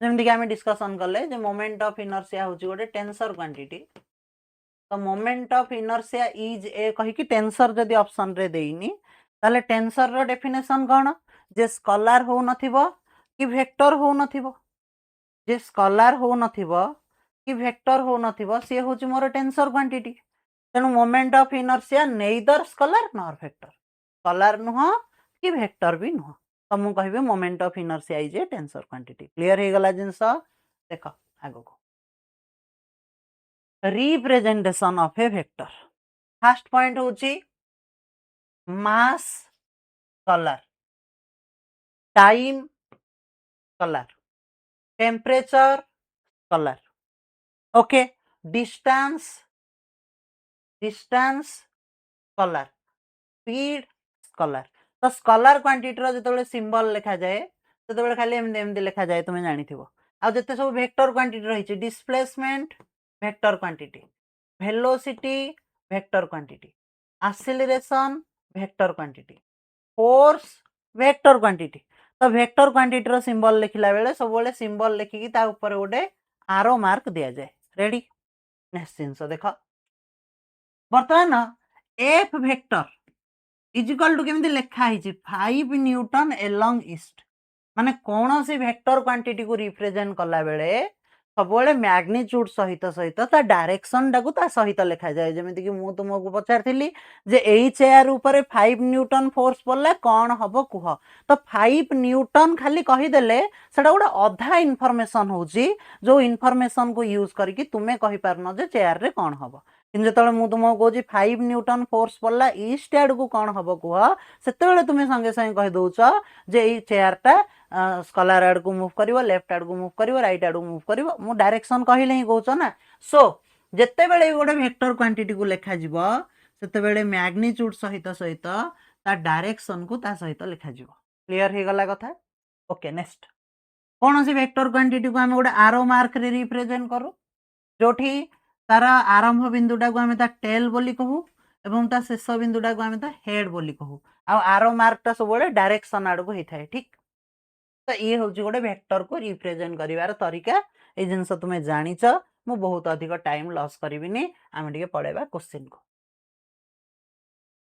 जेमति कि आमे डिस्कशन करले जे मोमेंट ऑफ इनर्शिया होची गोटे टेंसर क्वांटिटी तो मोमेंट ऑफ इनर्शिया इज ए कहि कि टेंसर जदी ऑप्शन रे देइनी ताले टेंसर रो डेफिनेशन कोन जे स्केलर हो नथिबो कि वेक्टर हो नथिबो जे स्केलर हो नथिबो कि वेक्टर हो नथिबो से होची मोर टेंसर क्वांटिटी तेनु moment of inertia neither scalar nor vector scalar नुह कि वेक्टर भी नुह तो मु कहबे moment of inertia is a tensor quantity clear हे गला जिंस देखो आगो को representation of a vector first point होची mass scalar time scalar temperature scalar okay distance scalar speed scalar तो स्केलर क्वांटिटी रो जतबेले सिंबल लिखा जाए ततबेले खाली एमदे एमदे लिखा जाए तुमे जानिथिबो आ जते सब वेक्टर क्वांटिटी रहिछि displacement vector quantity velocity vector quantity acceleration vector quantity force vector quantity तो वेक्टर क्वांटिटी रो सिंबल लिखिला बेले सब बेले सिंबल लिखिकी ता ऊपर गोटे आरो मार्क दिया जाए रेडी नेक्स्ट जिंस देखो वर्तमान F vector is equal to केमिति लेखा हिची 5 न्यूटन एलोंग ईस्ट माने कौन सी वेक्टर क्वांटिटी को रिप्रेजेंट कला बेले सबले मैग्नीट्यूड सहित सहित ता डायरेक्शन टाकू ता सहित लिखा जाए जेमिति कि मु तुमको पचारथिली जे एई चेयर ऊपर 5 न्यूटन फोर्स पड़ला कौन हबो कुह तो 5 न्यूटन खाली कहि देले सेटा गोटे अधा इनफॉरमेशन होची जो इनफॉरमेशन को यूज करके तुमे कहि पारनो जे चेयर रे कौन हबो किंतु जतले मु तुमको कहूची 5 न्यूटन फोर्स पड़ला ईस्ट आड़ को कौन हबो कुह सेतेबेले तुमे संगे संगे कहि दउछ जे एई चेयर टा स्केलर आड़ को मूव करिवो लेफ्ट आड़ को मूव करिवो राइट आड़ को मूव करिवो मु डायरेक्शन कहिले ही कहउछ ना सो जत्ते बेले गोटे वेक्टर क्वांटिटी को लेखा जिवो सेते बेले मैग्नीट्यूड सहित सहित ता डायरेक्शन को ता सहित लिखा जिवो क्लियर हे गला कथा ओके नेक्स्ट कौन सी वेक्टर क्वांटिटी को हम गोटे आरो मार्क रे रिप्रेजेंट करू जोठी तार आरंभ बिंदुटा को हमें ता टेल बोली कहू एवं ता शेष बिंदुटा को हमें ता हेड बोली कहू आ आरो मार्कटा सब डायरेक्शन आड़ को होता ठीक तो ये हूँ गोटे वेक्टर को रिप्रेजेंट करिवार तरीका ए जिनस तुमे जानिच मु बहुत अधिक टाइम लॉस करिविनी आमे टिके पढेबा क्वेश्चन को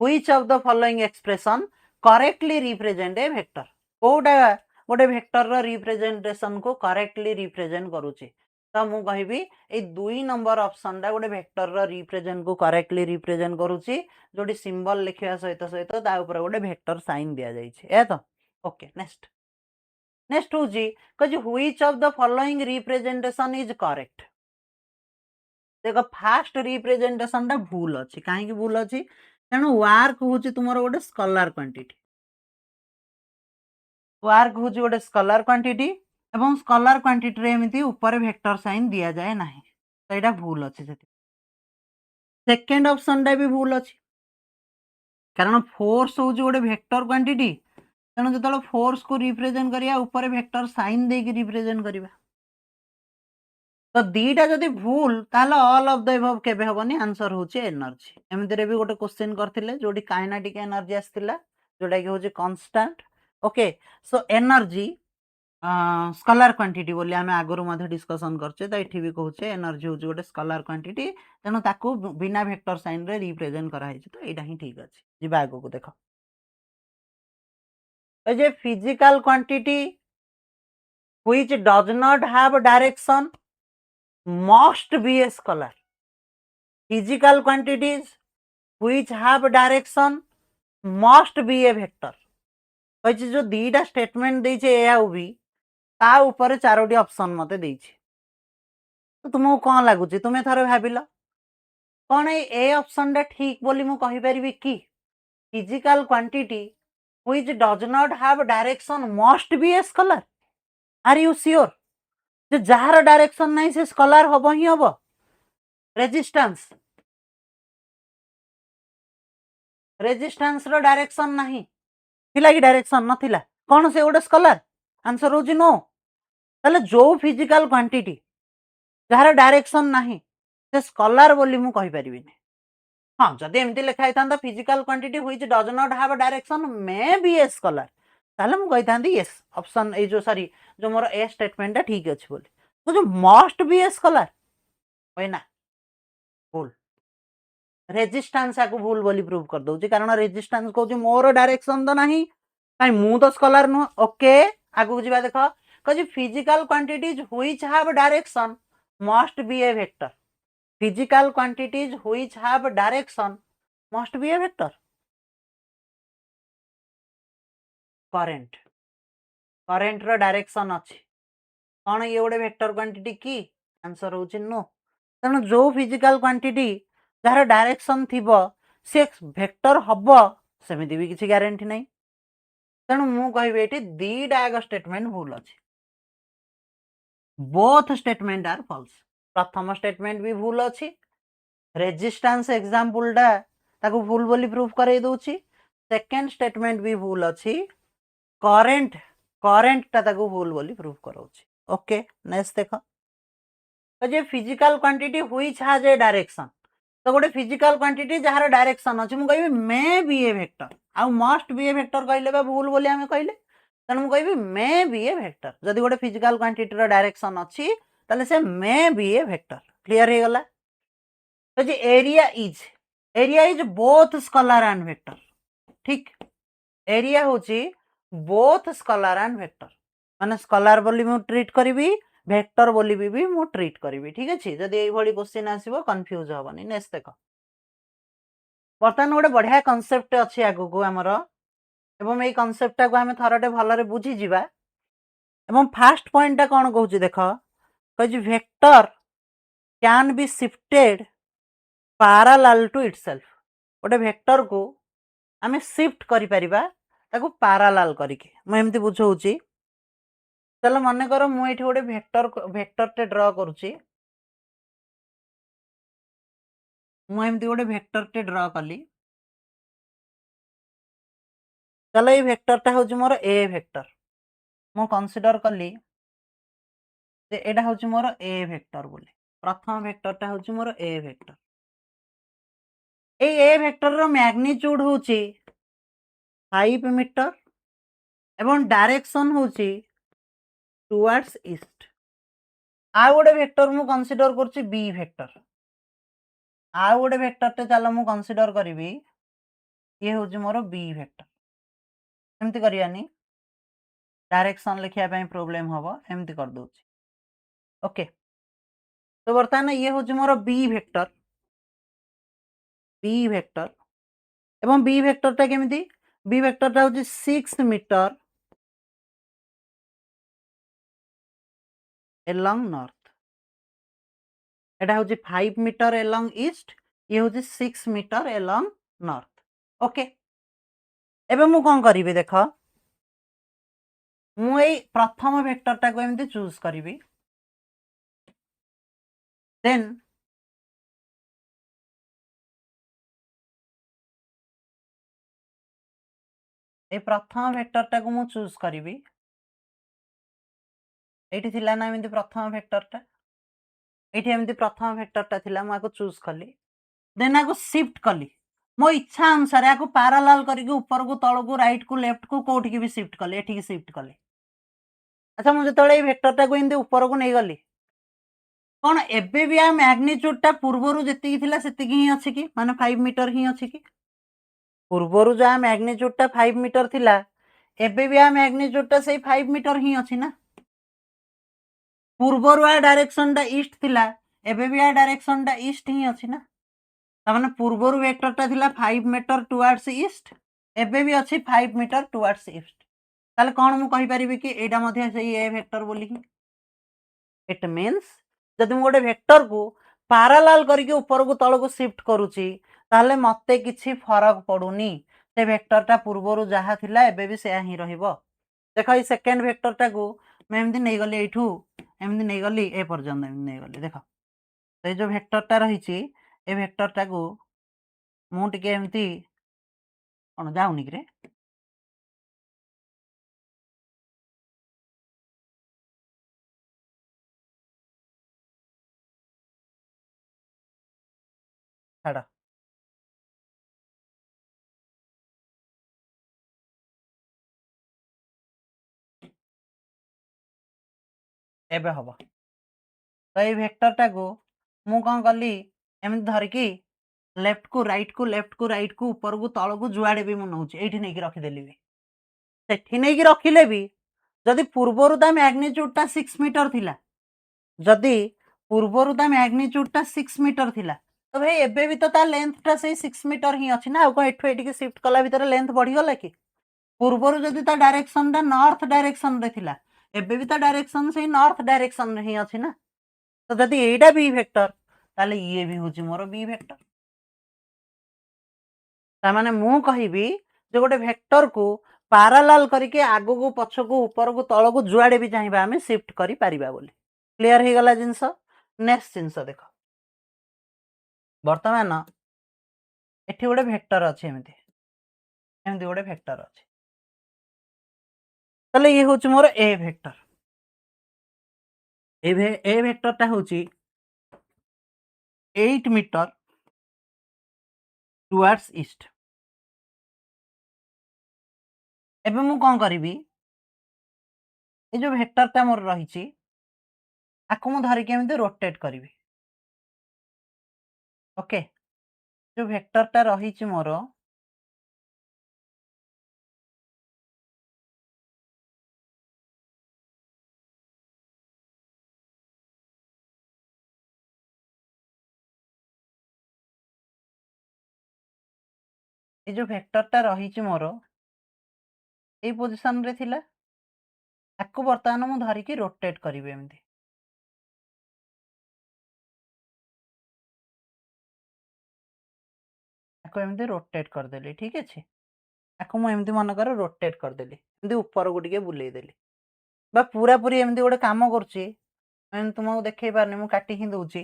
which of the following expression correctly represent a vector कोटा गोटे वेक्टर रो रिप्रेजेंटेशन को करेक्टली रिप्रेजेंट करूची तो मु कहबी ए 2 नंबर ऑप्शन टा गोटे वेक्टर रो रिप्रेजेंट को करेक्टली रिप्रेजेंट करूची जोटी सिंबल लिखिया सहित सहित ता ऊपर गोटे वेक्टर साइन दिया जाई छै ए तो ओके नेक्स्ट नेक्स्ट होची कज which of the following representation is correct देखो फास्ट रिप्रेजेंटेशन टा भूल अछि काहे की भूल अछि तेणु वर्क होची तुमरो गोटे स्केलर क्वांटिटी वर्क होची गोटे स्केलर क्वांटिटी एवं स्केलर क्वांटिटी रे एमिति ऊपर वेक्टर साइन दिया जाए नाही तो एटा भूल अछि सेति सेकंड ऑप्शन टा भी भूल अछि कारण फोर्स होची गोटे वेक्टर क्वांटिटी तेणु जतलो फोर्स को रिप्रेजेंट करिया ऊपर वेक्टर साइन दे के रिप्रेजेंट करिवा तो दीटा जदि भूल ताले ऑल ऑफ द एबव केबे हबनी आंसर होची एनर्जी एमिति रे भी गोटे क्वेश्चन करथिले जोडी काइनेटिक एनर्जी आस्थिला जोडा कि होची constant okay so energy scalar quantity बोली आमे आगरु मध्ये डिस्कशन करछे त एठी भी कहूचे एनर्जी होची गोटे स्केलर क्वांटिटी तेणु ताकू बिना वेक्टर साइन रे रिप्रेजेंट करा हिची तो एटा ही ठीक अछि जिबा आगो को देखो ए जे physical quantity which does not have direction must be a scalar physical quantities which have direction must be a vector କହିଛି जो दीटा स्टेटमेंट ଦେଇଛି ए ଆଉ बी ତା ଉପରେ ଚାରୋଟି ଅପସନ ମତେ ଦେଇଛି ତ ତୁମକୁ କଣ ଲାଗୁଛି ତୁମେ ଥରେ ଭାବିଲ କଣ ଏ ଅପସନ ଟା ଠିକ ବୋଲି ମୁଁ କହିପାରିବି କି physical quantity which does not have direction must be a scalar are you sure ଯେ ଯାହାର ଡାଇରେକ୍ସନ ନାହିଁ ସେ ସ୍କଲାର ହବ ହିଁ ହବ रेजिस्टेंस रेजिस्टेंस रो डायरेक्शन नहीं थिला कि डायरेक्शन नथिला कौन से गोटे स्कलार आंसर होची नो ताले जो फिजिकल क्वांटिटी जहार डायरेक्शन नहीं से स्कलार बोली मु कहि परिबिनी हां जदि एमती लिखा हितांदा physical quantity which does not have direction may be a scalar ताले मु कहितांदी यस ऑप्शन ए जो सॉरी जो मोर ए स्टेटमेंट टा ठीक अछि बोली तो जो मस्ट बी ए स्कलार होय ना भूल रेजिस्टेंस को भूल बोली प्रूव कर दउची कारण रेजिस्टेंस कहूची मोर डायरेक्शन तो नहीं काई मु तो स्कॉलर नु ओके आगु जिबा देखो कजी physical quantities which have direction must be a vector physical quantities which have direction must be a vector current current रो डायरेक्शन अछि कोन ये गोटे वेक्टर क्वांटिटी की आंसर होची नो तेणु जो फिजिकल क्वांटिटी जार डायरेक्शन थिबो से वेक्टर हबो सेमिति भी किसी गारंटी नहीं तेणु मु कहबी एठी दीटा आग स्टेटमेंट भूल अछि बोथ स्टेटमेंट आर फॉल्स प्रथम स्टेटमेंट भी भूल अछि रेजिस्टेंस एग्जांपल डा ताको भूल बोली प्रूफ करे दोछि सेकंड स्टेटमेंट भी भूल अछि करंट करंट ता ताको भूल बोली प्रूफ करोछि ओके नेक्स्ट देखो तो जे physical quantity which has a direction तो गोटे फिजिकल क्वांटिटी जहार डायरेक्शन अछि मु कहबी मे बी ए वेक्टर आ मस्ट बी ए वेक्टर कहले बा भूल बोली हमें कहले तेणु मु कहबी मे बी ए वेक्टर जदि गोटे फिजिकल क्वांटिटी रो डायरेक्शन अछि ताले से may be a vector clear हे गला तो जे area is both scalar and vector ठीक एरिया होची बोथ स्केलर एंड वेक्टर माने स्केलर बोली मु ट्रीट करबी वेक्टर बोली भी मु ट्रीट करबी ठीक अछि जदि एई भली क्वेश्चन आसीबो कंफ्यूज होबनी नेक्स्ट देखो बर्तमान गोटे बढ़िया कॉन्सेप्ट अछि आगु को हमर एवं एई कॉन्सेप्ट को हमें थरटे भलरे बुझी जिबा एवं फास्ट पॉइंट टा कोन कहूची देखो कहि vector can be shifted parallel to itself गोटे वेक्टर को आमे शिफ्ट करि परिबा ताको पैरेलल करिके म एमति बुझौची चलो मन कर मु एठी गोटे वेक्टर टे ड्रा करूची मु एमति गोटे वेक्टर टे ड्रा कली चलो ये वेक्टर टा होची मोर ए वेक्टर मु कंसीडर कली जे एटा होची मोर ए वेक्टर बोली प्रथम वेक्टर टा होची मोर ए वेक्टर ए वेक्टर रो मैग्नीट्यूड होची 5 मीटर एवं डायरेक्शन होची टुवर्ड्स ईस्ट आ गोटे वेक्टर मु कंसीडर करची बी वेक्टर आ गोटे वेक्टर टे चलो मु कंसीडर करबी ये होची मोर बी वेक्टर एमती करियानी डायरेक्शन लिखिया ପାଇଁ प्रोब्लेम हबो एमती कर दोछि ओके तो वर्तमान ये होछि मोर बी वेक्टर एवं बी वेक्टरटा केमिति बी वेक्टरटा होछि 6 मीटर along north एटा होछि 5 मीटर along east ये होछि 6 मीटर along north ओके एबे मु कोन करिवे देख मु एई प्रथम वेक्टरटा को एमिति चूज करिवी देन ए प्रथम वेक्टरटा को मु चूज करिवी एठी थिला ना एमिति प्रथम वेक्टरटा एठी एमिति प्रथम वेक्टरटा थिला मु आको चूज कली देन आको शिफ्ट कली मो इच्छा अनुसार आको पैरेलल करिके ऊपर को तळ को राइट को लेफ्ट को कोठी की भी शिफ्ट कली एठी की शिफ्ट कली अच्छा मु जतळे ए वेक्टरटा को एमिति ऊपर को नै गली कोन एबे भी आ मैग्नीट्यूडटा पूर्वरु जेतिकी थिला सेतिकी ही अछि कि माने 5 मीटर ही अछि कि पूर्वरु जा मैग्नीट्यूडटा 5 मीटर थिला एबे भी आ मैग्नीट्यूडटा सेही 5 मीटर ही अछि ना पूर्वरु आ डायरेक्शनटा ईस्ट थिला एबे भी आ डायरेक्शनटा ईस्ट ही अछि ना ता माने पूर्वरु वेक्टरटा थिला 5 मीटर टुवर्ड्स ईस्ट एबे भी अछि 5 मीटर टुवर्ड्स ईस्ट ताले कोन मु कहि परिबि कि एटा मध्ये सेही ए वेक्टर बोली कि इट मीन्स जदि मु गोटे वेक्टर को पैरेलल करके ऊपर को तळ को शिफ्ट करूची ताले मते किछि फरक पडुनी से वेक्टरटा पूर्वरु जहा थिला एबे भी सेया ही रहिबो देखो ई सेकंड वेक्टरटा को मैं एमति नै गली एठू एमति नै गली ए पर्यंत एमति नै गली देखो तो ए जो वेक्टरटा रहिची ए वेक्टरटा को मु टिके एमति कोन जाउनी कि रे छाड़ एबे हबो तो ए वेक्टरटा को मु कोन कली एमति धरकी लेफ्ट को राइट को लेफ्ट को राइट को ऊपर को तळ को जुआडे भी मु नउची एठी नै कि रखि देली भी सेठी नै कि रखिले भी जदि पूर्वरु ता मैग्नीट्यूडटा 6 मीटर थिला जदि पूर्वरु ता मैग्नीट्यूडटा 6 मीटर थिला तो भाई एबे भी तो ता लेंथटा सेही 6 मीटर ही अछि ना आ को एठु एठी के शिफ्ट कला भितर लेंथ बढ़ी गला कि पूर्वरु जदि ता डायरेक्शनटा नॉर्थ डायरेक्शन रे थिला एबे भी ता डायरेक्शन सेही नॉर्थ डायरेक्शन रे ही अछि ना तो जदि एटा बी वेक्टर ताले ये भी होची मोर बी वेक्टर ता माने मु कहिबी जे गोटे वेक्टर को पैरेलल करके आगो को पछ को ऊपर को तळ को जुआडे भी चाहिबा हमें शिफ्ट करि परिबा बोली क्लियर हे गला जिंस नेक्स्ट जिंस देखो वर्तमान एठी गोटे वेक्टर अछि एमिति एमिति गोटे वेक्टर अछि ताले ये होची मोर ए वेक्टर ए वेक्टरटा होची 8 मीटर टुवर्ड्स ईस्ट एबे मु कोन करिवि ए जो वेक्टरटा मोर रहिची आको मु धरि के एमिति रोटेट करिवि ओके जो वेक्टरटा रहिची मोर ए जो वेक्टरटा रहिची मोर ए पोजीशन रे थिला आको वर्तमान मु धरि के रोटेट करिवि एमिति आको एमिति रोटेट कर देली ठीक अछि आको मु एमिति मन कर रोटेट कर देली एमिति ऊपर को टिके बुलेई देली बा पूरा पूरी एमिति गोटे काम करची मैं तुमको देखै पारनी मु काटी ही दउची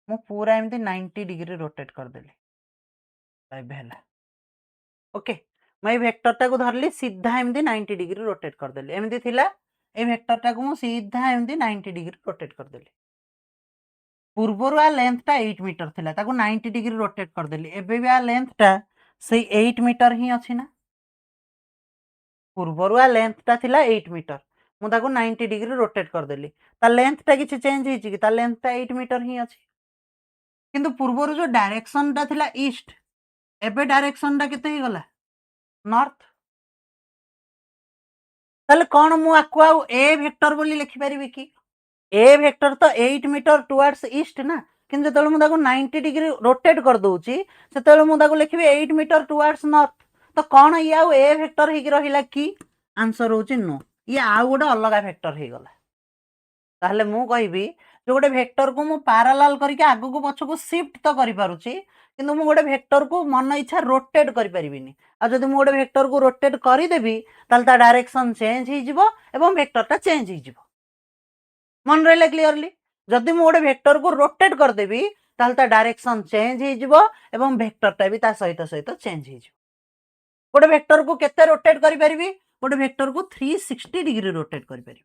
मु पूरा एमिति 90 डिग्री रोटेट कर देली एबे हला ओके मैं वेक्टरटा को धरली सीधा एमती 90 डिग्री रोटेट कर देली एमती थिला ए वेक्टरटा को मु सीधा एमती 90 डिग्री रोटेट कर देली पूर्वरु आ लेंथटा 8 मीटर थिला ताको 90 डिग्री रोटेट कर देली एबे भी आ लेंथटा से 8 मीटर ही अछि ना पूर्वरु आ लेंथटा थिला 8 मीटर मु ताको 90 डिग्री रोटेट कर देली ता लेंथटा किछि चेंज हिची कि ता लेंथटा 8 मीटर ही अछि किंतु पूर्वरु जो डायरेक्शनटा थिला ईस्ट एबे डायरेक्शन टा केते ही गला नॉर्थ ताले कोन मु आकु आ ए वेक्टर बोली लिखि परिबि कि ए वेक्टर तो 8 मीटर टुवर्ड्स ईस्ट ना किंतु जतले मु ताको 90 डिग्री रोटेट कर दोउची सेतले मु ताको लिखिबि 8 मीटर टुवर्ड्स नॉर्थ तो कोन ये आ ए वेक्टर हे कि रहिला कि आंसर होची नो ये आ गोटे अलगा वेक्टर हे गला ताहले मु कहिबि जो गोटे वेक्टर को मु पैरेलल करके आगु को पछ को शिफ्ट तो करि पारुची किंतु मु गोटे वेक्टर को मन इच्छा रोटेट करि परिबिनी आ जदि मु गोटे वेक्टर को रोटेट करि देबी ताल ता डायरेक्शन चेंज हे जिवो एवं वेक्टर ता चेंज हे जिवो मन रहले क्लियरली जदि मु गोटे वेक्टर को रोटेट कर देबी ताल ता डायरेक्शन चेंज हे जिवो एवं वेक्टर ता भी ता सहित सहित चेंज हे जिवो गोटे वेक्टर को केते रोटेट करि परिबी गोटे वेक्टर को 360 डिग्री रोटेट करि परिबी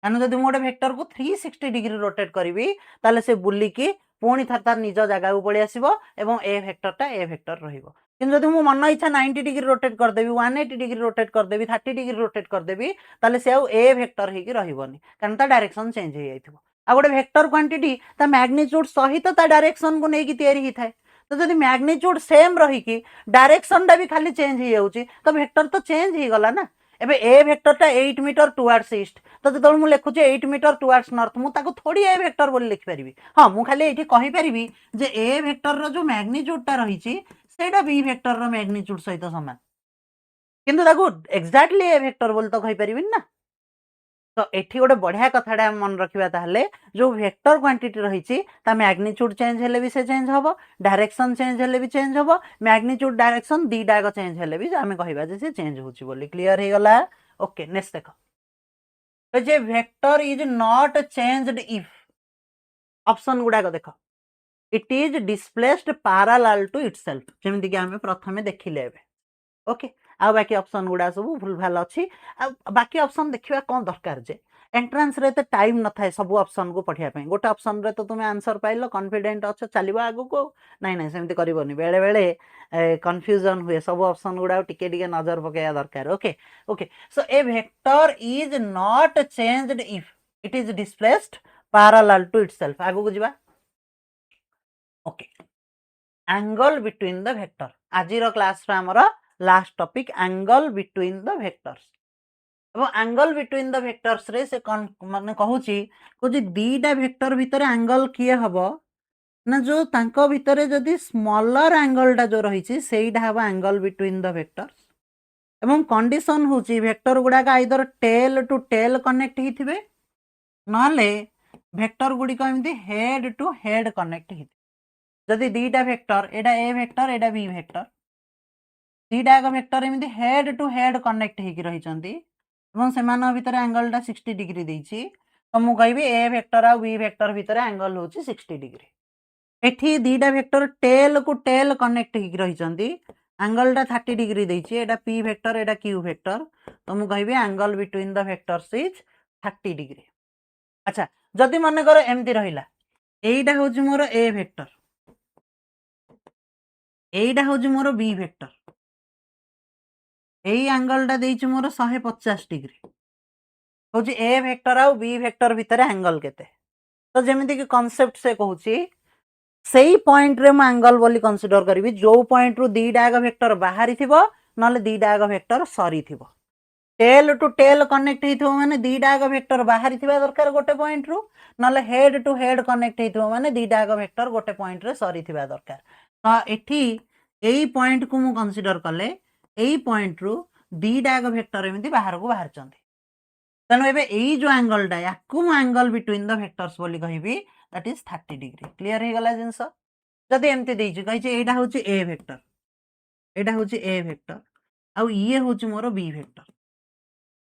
कान जदि मु गोटे वेक्टर को 360 डिग्री रोटेट करिवि ताले से बुलिकी पुणी थर तार निज जगह को पळि आसीबो एवं ए वेक्टर रहिबो किंतु जदि मु मन इच्छा 90 डिग्री रोटेट कर देबी 180 डिग्री रोटेट कर देबी 30 डिग्री रोटेट कर देबी ताले से आउ ए वेक्टर हे कि रहिबोनी कारण ता डायरेक्शन चेंज हे जाइथिबो आ गोटे वेक्टर क्वांटिटी ता मैग्नीट्यूड सहित ता डायरेक्शन को नेकी तयारी हि थाए तो जदि मैग्नीट्यूड सेम रही कि डायरेक्शन टा भी खाली चेंज हे जाउची तो वेक्टर तो चेंज हे गला ना एबे ए वेक्टर टा 8 मीटर टुवर्ड्स ईस्ट तो जतल मु लिखुचे 8 मीटर टुवर्ड्स नॉर्थ मु ताको थोड़ी ए वेक्टर बोली लिखि परिबी हां मु खाली एठी कहि परिबी जे ए वेक्टर रो जो मैग्नीट्यूड टा रहिची सेटा बी वेक्टर रो मैग्नीट्यूड सहित समान किंतु ताको एक्जेक्टली ए वेक्टर बोली तो कहि परिबिन ना तो एठी गोटे बढ़िया कथाटा मन रखिबा ताहले जो वेक्टर क्वांटिटी रहिची ता मैग्नीट्यूड चेंज हेले भी से चेंज हबो डायरेक्शन चेंज हेले भी चेंज हबो मैग्नीट्यूड डायरेक्शन दी डाग चेंज हेले भी आमे कहिबा जे से चेंज होची बोली क्लियर हे गला ओके नेक्स्ट देखो तो जे vector is not changed if option गुडा को देखो it is displaced parallel to itself जेमिति कि आमे प्रथमे देखिले एबे ओके आ बाकी ऑप्शन गुडा सब भूल भाल अछि आ बाकी ऑप्शन देखिबा कोन दरकार जे एंट्रेंस रे त टाइम न थाए सब ऑप्शन को पढिया पे गोटे ऑप्शन रे तो तुमे आंसर पाइलो कॉन्फिडेंट अछ चलिबा आगु को नाही नाही सेमति करबोनी बेले बेले कंफ्यूजन हुए सब ऑप्शन गुडा टिके टिके नजर पकेया दरकार okay okay so a vector is not changed if it is displaced parallel to itself आगु को जिबा okay angle between the vector आजिरो क्लास रा हमर last topic angle between the vectors एवं एंगल बिटवीन द वेक्टर्स रे से माने कहूची कोजी दीटा वेक्टर भितर एंगल किए हबो ना जो तांको भितरे जदी स्मॉलर एंगल टा जो रहिची सेइडा हबो एंगल बिटवीन द वेक्टर्स एवं कंडीशन होची वेक्टर गुडा का either tail to tail connect हिथिबे नहले वेक्टर गुडी को एमती हेड टू हेड कनेक्ट हिथि जदी दीटा वेक्टर एडा ए वेक्टर एडा बी वेक्टर दीटा एक वेक्टर एमती हेड टू हेड कनेक्ट हे कि रहिचंती एवं सेमान भितर एंगल टा 60 डिग्री देइची तो मु कहबी ए वेक्टर आ बी वेक्टर भितर एंगल होची 60 डिग्री एठी दीटा वेक्टर टेल को टेल कनेक्ट हे कि रहिचंती एंगल टा 30 डिग्री देइची एडा पी वेक्टर एडा क्यू वेक्टर तो मु कहबी angle between the vectors is 30 degree अच्छा जदी मन कर एमती रहिला एइडा होची मोर ए वेक्टर एइडा होची मोर बी वेक्टर एई एंगल टा देइची मोर 150 डिग्री होची ए वेक्टर आ बी वेक्टर भितर एंगल केते तो जेमिति कि कांसेप्ट से कहूची सेई पॉइंट रे म एंगल बोली कंसीडर करबी जो पॉइंट रु दी डाग वेक्टर बाहरी थिबो नले दी डाग वेक्टर सरी थिबो टेल टू टेल कनेक्ट हिथिबो माने दी डाग वेक्टर बाहरी थिबा दरकार गोटे पॉइंट रु नले हेड टू हेड कनेक्ट हिथिबो माने दी डाग वेक्टर गोटे पॉइंट रे सरी थिबा दरकार तो एठी एई पॉइंट को मु कंसीडर कले एई पॉइंट रु दी डाग वेक्टर एमिति बाहर को बाहर चंदी तनो एबे एई जो एंगल डा याकू मु एंगल बिटवीन द वेक्टर्स बोली कहिबी दैट इज 30 डिग्री क्लियर हे गला जिंस जदी एमति देइची कहिची एटा होची ए वेक्टर एटा होची ए वेक्टर आ ये होची मोर बी वेक्टर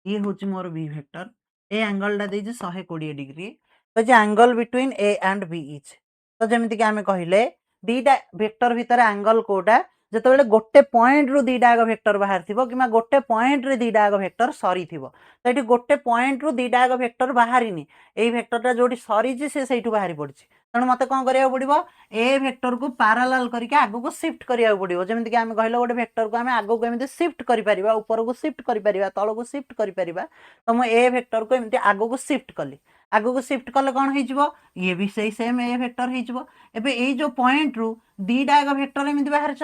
ये होची मोर बी वेक्टर ए एंगल डा देइची 120 डिग्री तो जे angle between A and B is तो जेमिति कि आमे कहिले दीटा वेक्टर भितर एंगल कोडा जेतेबेले गोटे पॉइंट रु दी डाग वेक्टर बाहर थिबो किमा गोटे पॉइंट रे दी डाग वेक्टर सरी थिबो तो एठी गोटे पॉइंट रु दी डाग वेक्टर बाहरिनी एई वेक्टरटा जोडी सरी जे से सेइठु बाहरी पड़छि तण मते कोन करिया पड़िबो ए वेक्टर को पैरेलल करके आगु को शिफ्ट करिया पड़िबो जेमिति कि आमे कहलो गोटे वेक्टर को आमे आगु को एमिति शिफ्ट करि परिबा ऊपर को शिफ्ट करि परिबा तळ को शिफ्ट करि परिबा तो म ए वेक्टर को एमिति आगु को शिफ्ट कली आगु को शिफ्ट कले कौन हो ये भी सही सेम ए वेक्टर हो एबे एई जो पॉइंट रु दीटा आग वेक्टर एमती बाहर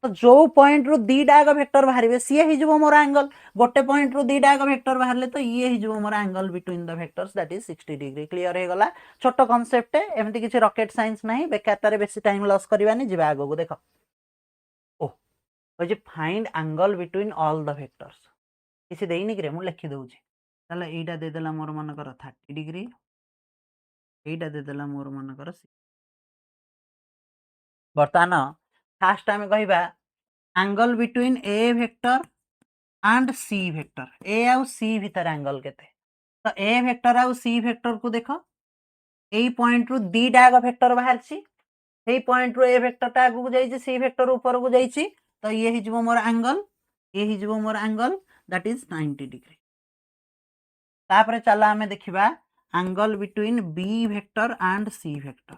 तो जो पॉइंट रु दीटा आग वेक्टर बाहर सी हो मोर एंगल गोटे पॉइंट रु दीटा आग वेक्टर बाहर तो ये हो मोर angle between the vectors that is 60 degree clear हो गला छोट कांसेप्ट एमती किसी रॉकेट साइंस नहीं बेकारटारे बेसी टाइम लॉस करवानी जीवा आगो को देख ओ find angle between all the vectors किसी देनी कि मुझे लिखि दौची ताले एटा देदेला मोर मनकर 30 डिग्री एटा देदेला मोर मनकर बर्तमान फास्ट आम कह angle between A vector and C vector A आउ सी भितर एंगल केते तो ए वेक्टर आउ सी वेक्टर को देख यही पॉइंट रु दीटा आग वेक्टर बाहर से पॉइंट रु ए वेक्टर आगू जाइए सी वेक्टर ऊपर को जाइए तो ये हो मोर एंगल ये हो मोर एंगल दैट इज 90 डिग्री तापर चला आमे देखिबा angle between B vector and C vector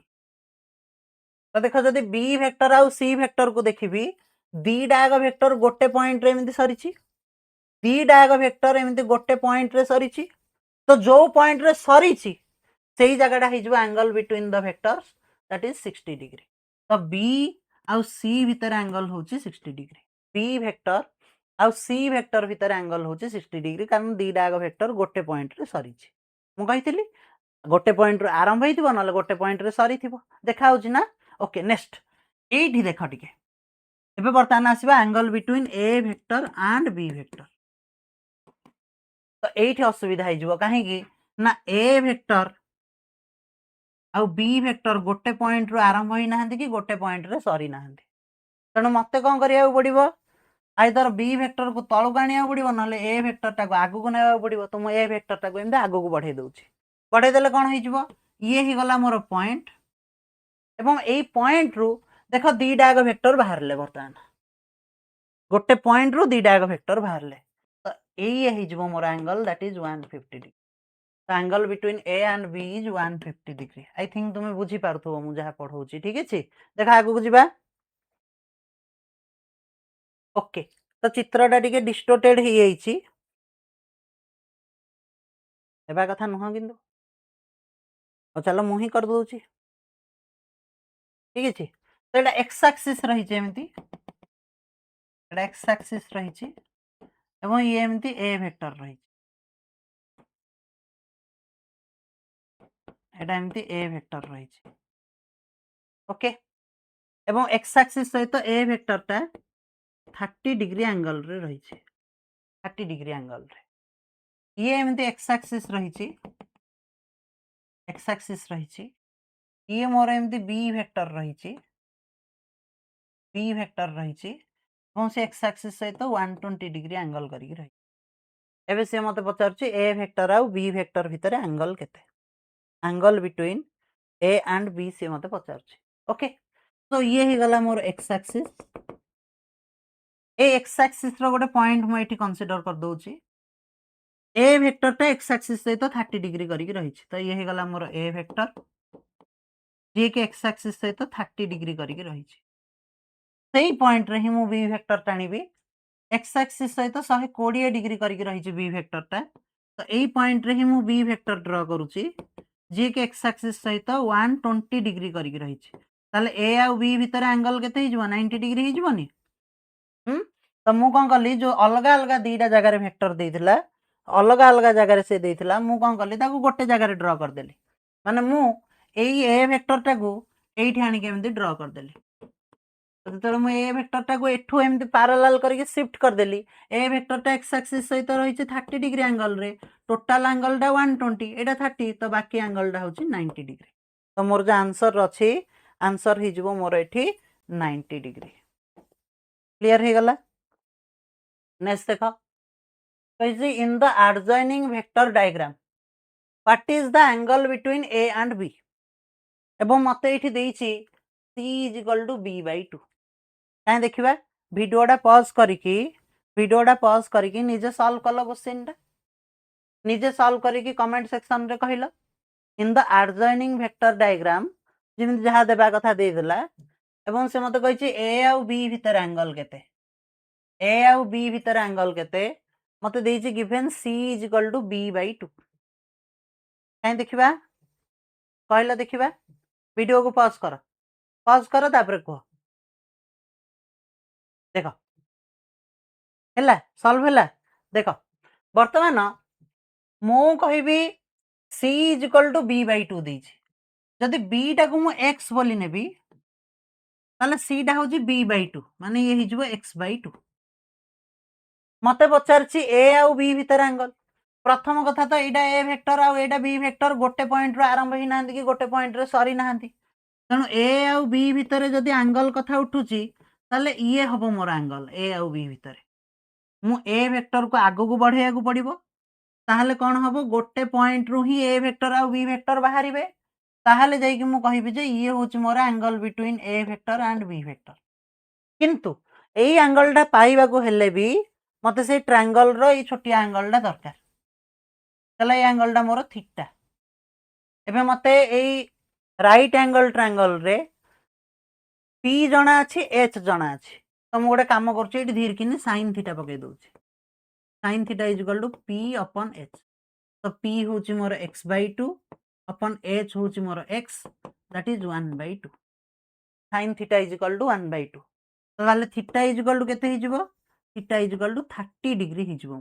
तो देख जदि बी वेक्टर आउ सी वेक्टर को देखिबी दीटा आग वेक्टर गोटे पॉइंट रे एमती सरीची दीटा आग वेक्टर एमती गोटे पॉइंट रे सरीची तो जो पॉइंट रे सरीची सेही जगहटा हो angle between the vectors that is 60 degree तो बी आउ सी भितर एंगल होची 60 डिग्री बी वेक्टर आउ सी वेक्टर भितर एंगल होची 60 डिग्री कारण दीटा आग वेक्टर गोटे पॉइंट रे सरीची मु कहितली गोटे पॉइंट रू आरंभ होइथिबो नले गोटे पॉइंट रे सरीथिबो देखा होची ना ओके नेक्स्ट एठी देख टिके एबे बर्तमान आसीबा angle between A vector and B vector तो एठी असुविधा हिजबो काहे कि ना ए वेक्टर आउ बी वेक्टर गोटे पॉइंट रू आरंभ होई नाहंती कि गोटे पॉइंट रे सरी नाहंती तेणु मते कौन करिया पड़िबो आइदर बी वेक्टर को तळକୁ आनिया पड़िबो नले ए वेक्टर टाको आगु को नेबा पड़िबो तो म ए वेक्टर टाको एंदा आगु को बढ़ाई दउची बढ़ाई देले कोन हिजबो ये ही गला मोर पॉइंट एवं एई पॉइंट रु देख दीटा आग वेक्टर बाहरले बर्तमान गोटे पॉइंट रु दीटा आग वेक्टर बाहरले तो एई हिजबो मोर एंगल दैट इज 150 डिग्री तो angle between A and B is 150 degree I think तुम बुझी पारथुबो मु जहा पढौची ठीक अछि देखा आगु को जिबा ओके तो चित्रटा टिके डिस्टोर्टेड हो जाइए एबा कथा नुह कि चलो मुही कर दूची ठीक अच्छे तो ये एक्स एक्सिस रही एमती एक्स एक्सिस रही ये एमती ए वेक्टर रही एमती ए वेक्टर रही ओके एवं एक्स एक्सिस सहित ए वेक्टरटा 30 डिग्री एंगल रे रही 30 डिग्री एंगल रे ये एमती एक्स एक्सिस रही एक्स एक्सिस रही ये मोर एमती बी वेक्टर रही बी वेक्टर रही से एक्स एक्सिस सहित 120 डिग्री एंगल करी रही एबे से मते पचारछि ए वेक्टर आउ बी वेक्टर भितर एंगल केते angle between A and B से मते पचारछि ओके तो ये ही गला मोर एक्स एक्सिस ए एक्स एक्सिस रो गोटे पॉइंट मु एठी कंसीडर कर दोछि ए वेक्टर टा एक्स एक्सिस सहित 30 डिग्री करी रही तो ये ही गला मोर ए वेक्टर जे के एक्स एक्सिस सहित 30 डिग्री करी रही सेही पॉइंट रे ही मु बी वेक्टर टाणीबी एक्स एक्सिस सहित 120 डिग्री करी रही बी वेक्टर टा तो यही पॉइंट रे ही मु बी वेक्टर ड्रा करूची जे के एक्स एक्सिस सहित 120 डिग्री करी रही ताले ए आउ बी भितर एंगल केते हिजबो 90 डिग्री हिजबोनी तो मु कोन कली जो अलग अलग दीटा जगह रे वेक्टर देइथिला अलग अलग जगह रे से देइथिला मु कोन कली ताकू गोटे जगह रे ड्रा कर देली माने मु एई ए वेक्टर टाकू एठी आनी के एमती ड्रा कर देली तो मु ए वेक्टर टाकू एठू एमती पैरेलल करके शिफ्ट कर देली ए वेक्टर टा एक्स एक्सिस सहित रही 30 डिग्री एंगल रे टोटल एंगल टा 120 एटा 30 तो बाकी एंगल टा होची 90 डिग्री तो मोर जो आंसर अछि आंसर हि जबो मोर एठी 90 डिग्री क्लियर हे गला नेक्स्ट देखो कहिजे in the adjoining vector diagram what is the angle between A and B एवं मते एठी देइछि c is equal to b by 2 काहे देखिबा वीडियोटा पॉज करिकी निजे सॉल्व कलो क्वेश्चन टा निजे सॉल्व करिकी कमेंट सेक्शन रे कहिलो in the adjoining vector diagram जेमिति जहा देबा कथा दे देला एवं से मते कहिछि a आउ b भितर एंगल केते ए आउ बी भितर एंगल केते मते देइछि given c is equal to b by 2 कहीं देखा कहला देखा वीडियो को पॉज कर तापर कह देख है सल्व है देख बर्तमान मु कहबी C is equal to B by two देछि जदि बी टा को मु एक्स बोली नेबी ताले सी टा होची बी बाई टू माने ये हिजबो एक्स बाई टू मते पचारछि ए आउ बी भितर एंगल प्रथम कथा तो एटा ए वेक्टर आउ एटा बी वेक्टर गोटे पॉइंट रो आरंभ ही नांती कि गोटे पॉइंट रो सरी नांती तेणु ए आउ बी भितर जदि एंगल कथा उठुची ताले ये हबो मोर एंगल ए आउ बी भितर मु ए वेक्टर को आगु को बढ़ेया को पड़िबो ताहले कोन हबो गोटे पॉइंट रु ही ए वेक्टर आउ बी वेक्टर बाहरिबे ताहले जाई कि मु कहिबि जे ये होची मोर angle between A vector and B vector किंतु एई एंगल टा पाइबा को हेले भी मते से ट्रायंगल रो ई छोटिया एंगल टा दरकार तले ए एंगल टा मोर थीटा एबे मते एई राइट एंगल ट्रायंगल रे पी जणा अछि एच जणा अछि तो मु गोटे काम करछि एठी धीर किनी sin थीटा पके दोछि sin theta is equal to p upon h तो p होछि मोर x by 2 अपन h होछि मोर x that is 1 by 2 sin theta is equal to 1 by 2 तो ताले थीटा इज इक्वल टू केते हिजबो theta is equal to 30 degree हिजबो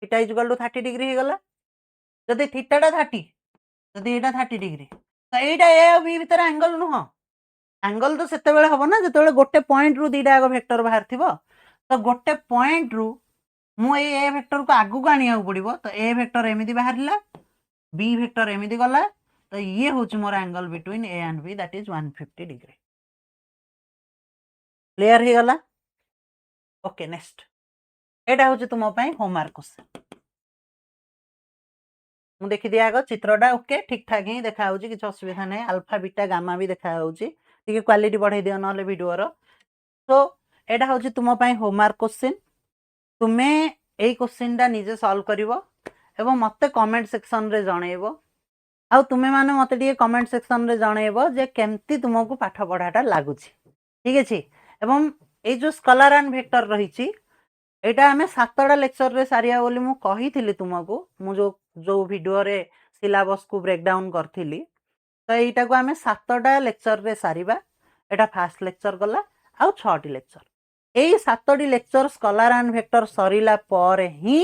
theta is equal to 30 degree हे गला जदि थीटा टा 30 जदि एटा 30 डिग्री तो एटा a और b भीतर एंगल नुह एंगल तो सेते बेले हबो ना जते बेले गोटे पॉइंट रु दीटा आगो वेक्टर बाहर थिबो तो गोटे पॉइंट रु मु ए वेक्टर को आगु को आनिया पड़िबो तो ए वेक्टर एमिति बाहरला बी वेक्टर एमिति गला तो ये होची मोर angle between A and B that is 150 degree clear हे गला ओके नेक्स्ट एटा होची तुम पई होमवर्क क्वेश्चन मु देखि दिया आगो चित्रटा ओके ठीक ठाक ही देखा होची किछ असुविधा नै अल्फा बीटा गामा भी देखा होची टिके क्वालिटी बढ़ाई दियो नले वीडियो रो तो एटा होची तुम पई होमवर्क क्वेश्चन तुमे एई क्वेश्चन टा निजे सॉल्व करिवो एवं मते कमेंट सेक्शन रे जणैबो आ तुमे माने मते टिके कमेंट सेक्शन रे जणैबो जे केमती तुमको पाठ पढाटा लागुची ठीक अछि एवं ए जो स्कॉलर एंड वेक्टर रहिची एटा हमें 7टा लेक्चर रे सारिया बोली मु कहिथिली तुमको मु जो वीडियो रे सिलेबस को ब्रेक डाउन करथिली तो एटा को हमें 7टा लेक्चर रे सारिबा एटा फर्स्ट लेक्चर गला आ 6टी लेक्चर एई 7टी लेक्चर स्कॉलर एंड वेक्टर सरिला पर ही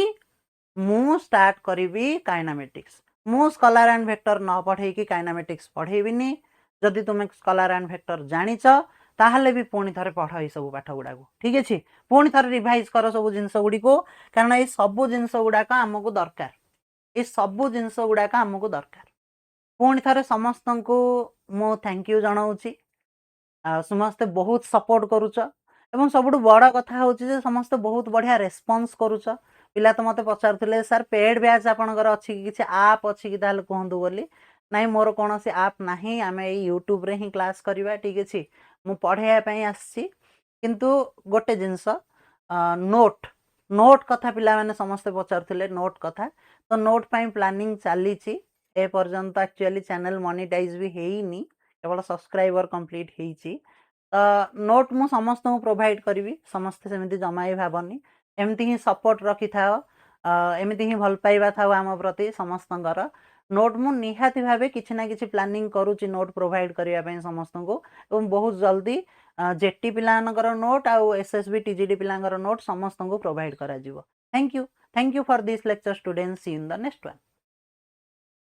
मु स्टार्ट करिवि काइनेमेटिक्स मु स्कॉलर एंड वेक्टर न पढे कि काइनेमेटिक्स पढेबिनी जदि तुमे स्कॉलर एंड वेक्टर जानिच ताहले भी पुणी थरे पढ़ ए सब पाठ गुडा को ठीक अछि पुणी थरे रिवाइज कर सब जिंस गुडी को कारण ए सब जिंस गुडा का हमकु दरकार ए सब जिंस गुडा का हमकु दरकार पुणी थरे समस्त को मो थैंक यू जणाउची समस्त बहुत सपोर्ट करूच एवं सबुठ बड़ कथा होची जे समस्त बहुत बढ़िया रेस्पॉन्स करूच पिला तो मते पचारथिले सर पेड बैच आपनकर अछि कि किछि ऐप अछि कि ताले कहंदु बोली नाही मोर कोनोसी ऐप नाही आमे यूट्यूब रे ही क्लास करिवा ठीक अछि मु पढ़ाया पई आसी किंतु गोटे जिंस नोट नोट कथा पिला माने समस्त पचारथिले नोट कथा तो नोट पई प्लानिंग चाली छि ए पर्यंत एक्चुअली चैनल मोनेटाइज भी हेइनी केवल सब्सक्राइबर कंप्लीट हेइछि तो नोट मु समस्त को प्रोवाइड करिवि समस्त सेमिति जमाई भाबनी एमती ही सपोर्ट रखि थाओ एमती ही भल पाइबा थाओ आम प्रति समस्तंकर नोट मु निहाती भाबे किछि ना किछि प्लानिंग करूची नोट प्रोवाइड करिया पई समस्त को एवं बहुत जल्दी जेटी पिलानकर नोट आउ एसएसबी टीजीडी पिलानकर नोट समस्त को प्रोवाइड करा जिवो thank you for this lecture students see in the next one